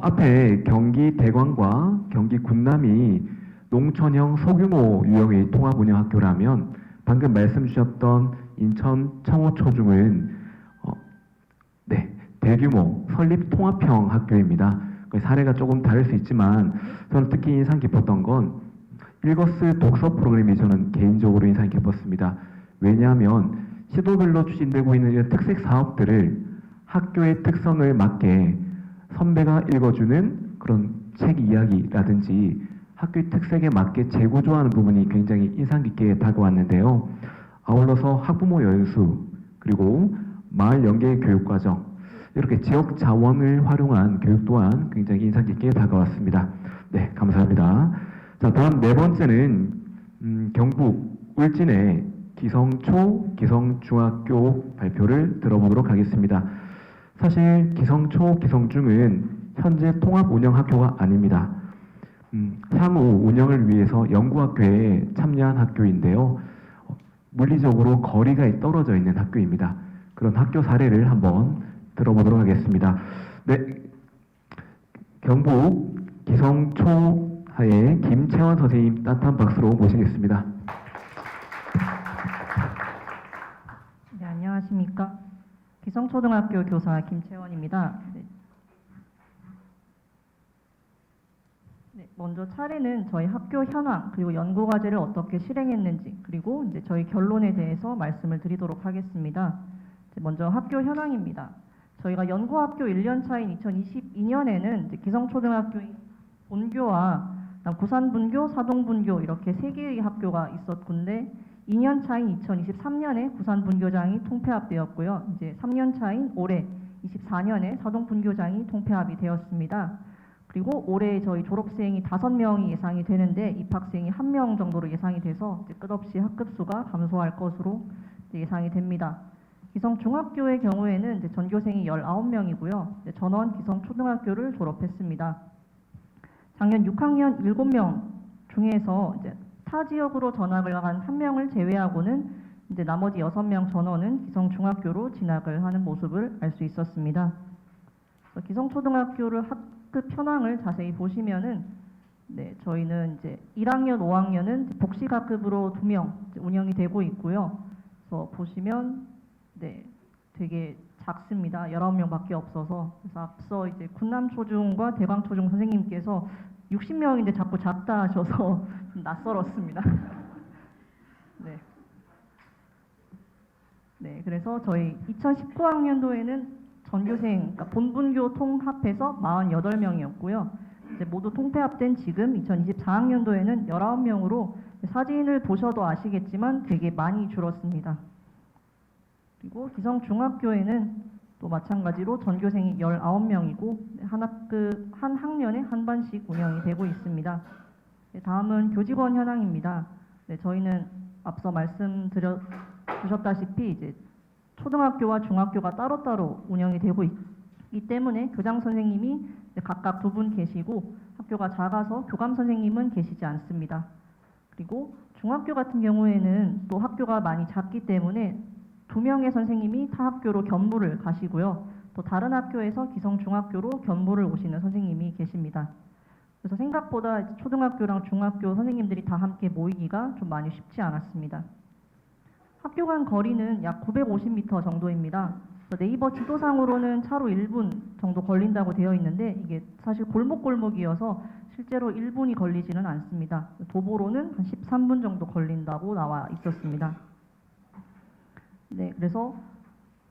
앞에 경기 대광과 경기 군남이 농촌형 소규모 유형의 통합 운영 학교라면 방금 말씀 주셨던 인천 청호초중은 대규모 설립 통합형 학교입니다. 사례가 조금 다를 수 있지만 저는 특히 인상 깊었던 건 일거스 독서 프로그램이 저는 개인적으로 인상 깊었습니다. 왜냐하면 시도별로 추진되고 있는 이런 특색 사업들을 학교의 특성을 맞게 선배가 읽어주는 그런 책 이야기라든지 학교의 특색에 맞게 재구조하는 부분이 굉장히 인상 깊게 다가왔는데요. 아울러서 학부모 연수 그리고 마을 연계 교육과정 이렇게 지역 자원을 활용한 교육 또한 굉장히 인상 깊게 다가왔습니다. 네, 감사합니다. 자, 다음 네 번째는 경북 울진의 기성초, 기성중학교 발표를 들어보도록 하겠습니다. 사실 기성초, 기성중은 현재 통합 운영 학교가 아닙니다. 향후 운영을 위해서 연구학교에 참여한 학교인데요. 물리적으로 거리가 떨어져 있는 학교입니다. 그런 학교 사례를 한번 들어보도록 하겠습니다. 네, 경북 기성초하의 김채원 선생님 따뜻한 박수로 모시겠습니다. 네, 안녕하십니까. 기성초등학교 교사 김채원입니다. 네, 먼저 차례는 저희 학교 현황 그리고 연구 과제를 어떻게 실행했는지 그리고 이제 저희 결론에 대해서 말씀을 드리도록 하겠습니다. 먼저 학교 현황입니다. 저희가 연구학교 1년 차인 2022년에는 기성초등학교의 본교와 구산분교, 사동분교 이렇게 3개의 학교가 있었건데 2년 차인 2023년에 구산분교장이 통폐합되었고요. 이제 3년 차인 올해 24년에 사동분교장이 통폐합이 되었습니다. 그리고 올해 저희 졸업생이 5명이 예상이 되는데 입학생이 1명 정도로 예상이 돼서 이제 끝없이 학급수가 감소할 것으로 예상이 됩니다. 기성중학교의 경우에는 이제 전교생이 19명이고요. 전원 기성초등학교를 졸업했습니다. 작년 6학년 7명 중에서 이제 타 지역으로 전학을 간 1명을 제외하고는 이제 나머지 6명 전원은 기성중학교로 진학을 하는 모습을 알 수 있었습니다. 기성초등학교를 학급 현황을 자세히 보시면은 네, 저희는 이제 1학년, 5학년은 복식학급으로 2명 운영이 되고 있고요. 그래서 보시면 네, 되게 작습니다. 19명밖에 없어서. 그래서 앞서 이제 군남초중과 대광초중 선생님께서 60명인데 자꾸 작다 하셔서 좀 낯설었습니다. 네. 네, 그래서 저희 2019학년도에는 전교생, 그러니까 본분교 통합해서 48명이었고요. 이제 모두 통폐합된 지금 2024학년도에는 19명으로 사진을 보셔도 아시겠지만 되게 많이 줄었습니다. 그리고 기성중학교에는 또 마찬가지로 전교생이 19명이고 한 학년에 한 반씩 운영이 되고 있습니다. 네, 다음은 교직원 현황입니다. 네, 저희는 앞서 말씀드렸다시피 이제 초등학교와 중학교가 따로따로 운영이 되고 있기 때문에 교장 선생님이 각각 2분 계시고 학교가 작아서 교감 선생님은 계시지 않습니다. 그리고 중학교 같은 경우에는 또 학교가 많이 작기 때문에 2명의 선생님이 타 학교로 견무를 가시고요. 또 다른 학교에서 기성중학교로 견무를 오시는 선생님이 계십니다. 그래서 생각보다 초등학교랑 중학교 선생님들이 다 함께 모이기가 좀 많이 쉽지 않았습니다. 학교 간 거리는 약 950m 정도입니다. 네이버 지도상으로는 차로 1분 정도 걸린다고 되어 있는데 이게 사실 골목골목이어서 실제로 1분이 걸리지는 않습니다. 도보로는 한 13분 정도 걸린다고 나와 있었습니다. 네, 그래서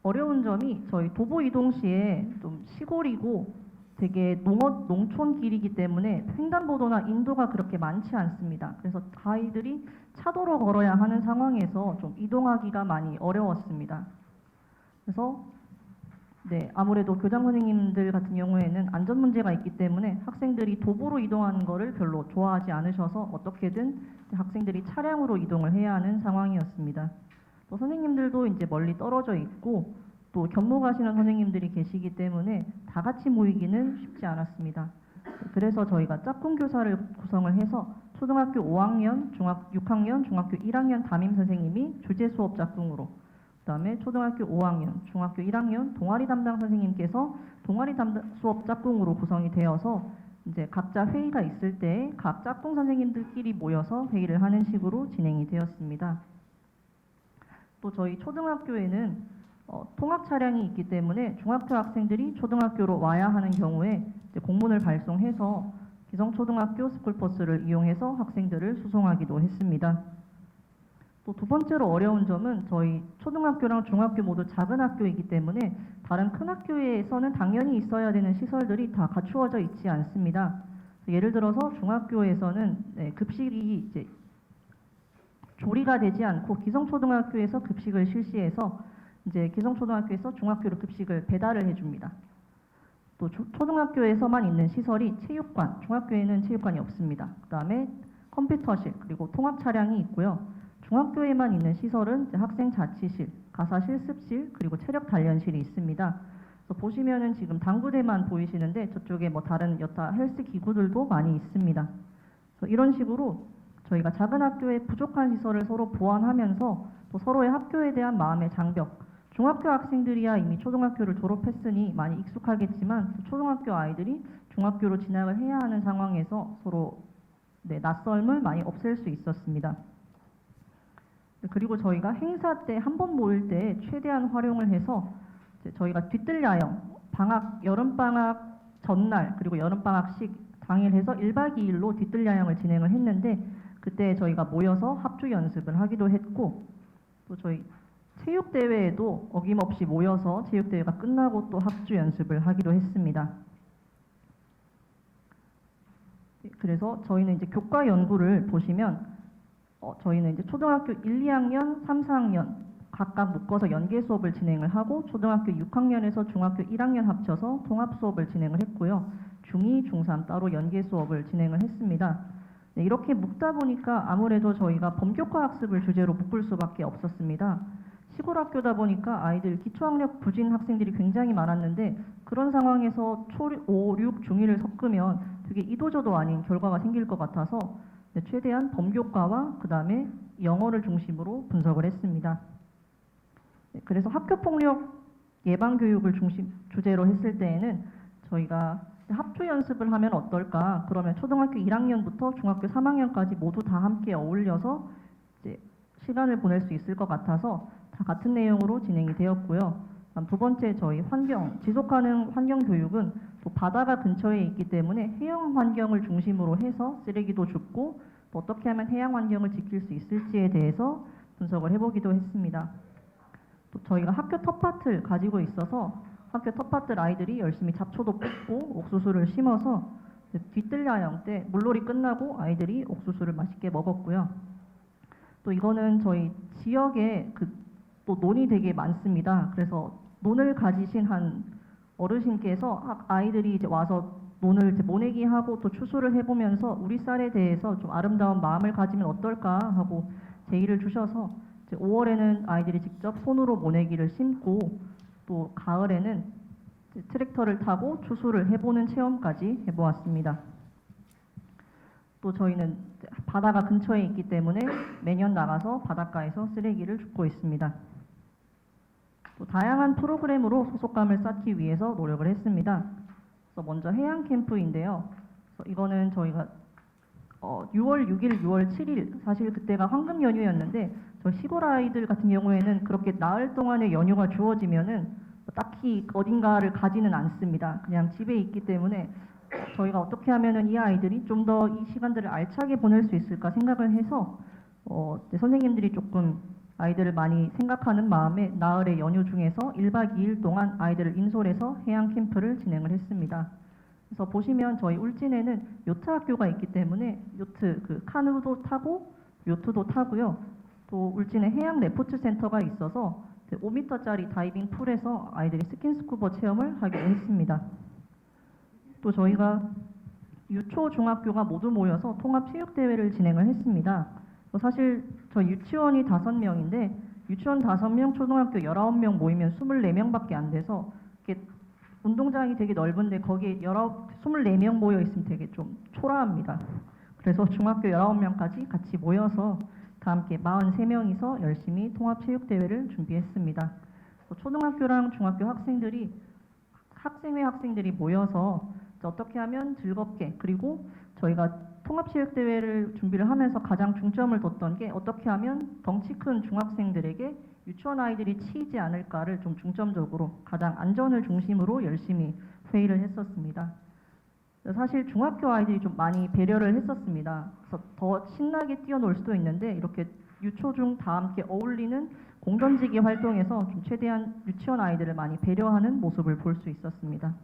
어려운 점이 저희 도보 이동 시에 좀 시골이고 되게 농촌 길이기 때문에 횡단보도나 인도가 그렇게 많지 않습니다. 그래서 아이들이 차도로 걸어야 하는 상황에서 좀 이동하기가 많이 어려웠습니다. 그래서 네, 아무래도 교장 선생님들 같은 경우에는 안전 문제가 있기 때문에 학생들이 도보로 이동하는 것을 별로 좋아하지 않으셔서 어떻게든 학생들이 차량으로 이동을 해야 하는 상황이었습니다. 또 선생님들도 이제 멀리 떨어져 있고 또 견무 가시는 선생님들이 계시기 때문에 다 같이 모이기는 쉽지 않았습니다. 그래서 저희가 짝꿍 교사를 구성을 해서 초등학교 5학년, 6학년, 중학교 1학년 담임 선생님이 주제 수업 짝꿍으로 그다음에 초등학교 5학년, 중학교 1학년 동아리 담당 선생님께서 동아리 담당 수업 짝꿍으로 구성이 되어서 이제 각자 회의가 있을 때 각 짝꿍 선생님들끼리 모여서 회의를 하는 식으로 진행이 되었습니다. 또 저희 초등학교에는 통학 차량이 있기 때문에 중학교 학생들이 초등학교로 와야 하는 경우에 이제 공문을 발송해서 기성초등학교 스쿨버스를 이용해서 학생들을 수송하기도 했습니다. 또 두 번째로 어려운 점은 저희 초등학교랑 중학교 모두 작은 학교이기 때문에 다른 큰 학교에서는 당연히 있어야 되는 시설들이 다 갖추어져 있지 않습니다. 예를 들어서 중학교에서는 급식이 이제 조리가 되지 않고 기성초등학교에서 급식을 실시해서 이제 기성초등학교에서 중학교로 급식을 배달을 해줍니다. 또 초등학교에서만 있는 시설이 체육관, 중학교에는 체육관이 없습니다. 그 다음에 컴퓨터실, 그리고 통학 차량이 있고요. 중학교에만 있는 시설은 이제 학생 자치실, 가사 실습실, 그리고 체력 단련실이 있습니다. 그래서 보시면은 지금 당구대만 보이시는데 저쪽에 뭐 다른 여타 헬스 기구들도 많이 있습니다. 그래서 이런 식으로 저희가 작은 학교의 부족한 시설을 서로 보완하면서 또 서로의 학교에 대한 마음의 장벽, 중학교 학생들이야 이미 초등학교를 졸업했으니 많이 익숙하겠지만 초등학교 아이들이 중학교로 진학을 해야 하는 상황에서 서로 낯설음을 많이 없앨 수 있었습니다. 그리고 저희가 행사 때 한 번 모일 때 최대한 활용을 해서 이제 저희가 뒤뜰야영, 여름방학 전날 그리고 여름방학식 당일 해서 1박 2일로 뒤뜰야영을 진행을 했는데 그때 저희가 모여서 합주 연습을 하기도 했고 또 저희 체육대회에도 어김없이 모여서 체육대회가 끝나고 또 합주 연습을 하기도 했습니다. 그래서 저희는 이제 교과 연구를 보시면 저희는 이제 초등학교 1, 2학년, 3, 4학년 각각 묶어서 연계 수업을 진행을 하고 초등학교 6학년에서 중학교 1학년 합쳐서 통합 수업을 진행을 했고요. 중2, 중3 따로 연계 수업을 진행을 했습니다. 네, 이렇게 묶다 보니까 아무래도 저희가 범교과 학습을 주제로 묶을 수밖에 없었습니다. 시골 학교다 보니까 아이들 기초학력 부진 학생들이 굉장히 많았는데 그런 상황에서 5, 6, 중1을 섞으면 되게 이도저도 아닌 결과가 생길 것 같아서 최대한 범교과와 그 다음에 영어를 중심으로 분석을 했습니다. 그래서 학교폭력 예방교육을 주제로 했을 때에는 저희가 합주 연습을 하면 어떨까? 그러면 초등학교 1학년부터 중학교 3학년까지 모두 다 함께 어울려서 이제 시간을 보낼 수 있을 것 같아서 다 같은 내용으로 진행이 되었고요. 두 번째 저희 지속가능 환경 교육은 또 바다가 근처에 있기 때문에 해양 환경을 중심으로 해서 쓰레기도 줍고 또 어떻게 하면 해양 환경을 지킬 수 있을지에 대해서 분석을 해보기도 했습니다. 또 저희가 학교 텃밭을 가지고 있어서 학교 텃밭들 아이들이 열심히 잡초도 뽑고 옥수수를 심어서 뒤뜰야영 때 물놀이 끝나고 아이들이 옥수수를 맛있게 먹었고요. 또 이거는 저희 지역에 또 논이 되게 많습니다. 그래서 논을 가지신 한 어르신께서 아이들이 이제 와서 논을 이제 모내기 하고 또 추수를 해보면서 우리 쌀에 대해서 좀 아름다운 마음을 가지면 어떨까 하고 제의를 주셔서 이제 5월에는 아이들이 직접 손으로 모내기를 심고 또 가을에는 트랙터를 타고 추수를 해보는 체험까지 해보았습니다. 또 저희는 바다가 근처에 있기 때문에 매년 나가서 바닷가에서 쓰레기를 줍고 있습니다. 또 다양한 프로그램으로 소속감을 쌓기 위해서 노력을 했습니다. 그래서 먼저 해양 캠프인데요. 그래서 이거는 저희가 6월 6일, 6월 7일 사실 그때가 황금 연휴였는데 저 시골 아이들 같은 경우에는 그렇게 나흘 동안의 연휴가 주어지면은 딱히 어딘가를 가지는 않습니다. 그냥 집에 있기 때문에 저희가 어떻게 하면은 이 아이들이 좀 더 이 시간들을 알차게 보낼 수 있을까 생각을 해서 선생님들이 조금 아이들을 많이 생각하는 마음에 나흘의 연휴 중에서 1박 2일 동안 아이들을 인솔해서 해양 캠프를 진행을 했습니다. 그래서 보시면 저희 울진에는 요트 학교가 있기 때문에 요트 카누도 타고 요트도 타고요. 또 울진에 해양 레포츠 센터가 있어서 5m짜리 다이빙 풀에서 아이들이 스킨스쿠버 체험을 하기로 했습니다. 또 저희가 유초 중학교가 모두 모여서 통합 체육대회를 진행을 했습니다. 사실 저희 유치원이 5명인데 유치원 5명, 초등학교 19명 모이면 24명밖에 안 돼서 이렇게 운동장이 되게 넓은데 거기에 24명 모여 있으면 되게 좀 초라합니다. 그래서 중학교 19명까지 같이 모여서 다 함께 43명이서 열심히 통합체육대회를 준비했습니다. 초등학교랑 중학교 학생회 학생들이 모여서 어떻게 하면 즐겁게 그리고 저희가 통합체육대회를 준비를 하면서 가장 중점을 뒀던 게 어떻게 하면 덩치 큰 중학생들에게 유치원 아이들이 치이지 않을까를 좀 중점적으로 가장 안전을 중심으로 열심히 회의를 했었습니다. 사실 중학교 아이들이 좀 많이 배려를 했었습니다. 그래서 더 신나게 뛰어놀 수도 있는데 이렇게 유초중 다 함께 어울리는 공던지기 활동에서 좀 최대한 유치원 아이들을 많이 배려하는 모습을 볼 수 있었습니다.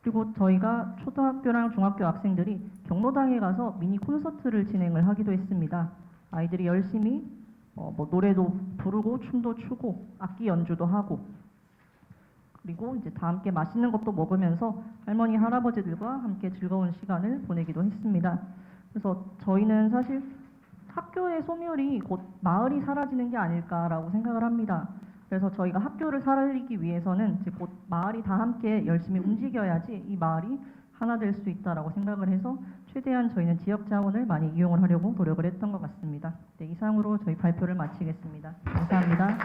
그리고 저희가 초등학교랑 중학교 학생들이 경로당에 가서 미니 콘서트를 진행을 하기도 했습니다. 아이들이 열심히 노래도 부르고 춤도 추고 악기 연주도 하고 그리고 이제 다 함께 맛있는 것도 먹으면서 할머니 할아버지들과 함께 즐거운 시간을 보내기도 했습니다. 그래서 저희는 사실 학교의 소멸이 곧 마을이 사라지는 게 아닐까라고 생각을 합니다. 그래서 저희가 학교를 살리기 위해서는 이제 곧 마을이 다 함께 열심히 움직여야지 이 마을이 하나 될 수 있다라고 생각을 해서 최대한 저희는 지역 자원을 많이 이용을 하려고 노력을 했던 것 같습니다. 네, 이상으로 저희 발표를 마치겠습니다. 감사합니다.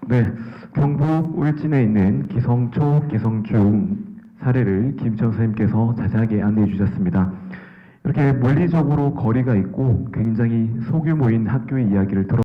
네, 경북 울진에 있는 기성초, 기성중 사례를 김지영 선생님께서 자세하게 안내해 주셨습니다. 이렇게 물리적으로 거리가 있고 굉장히 소규모인 학교의 이야기를 들어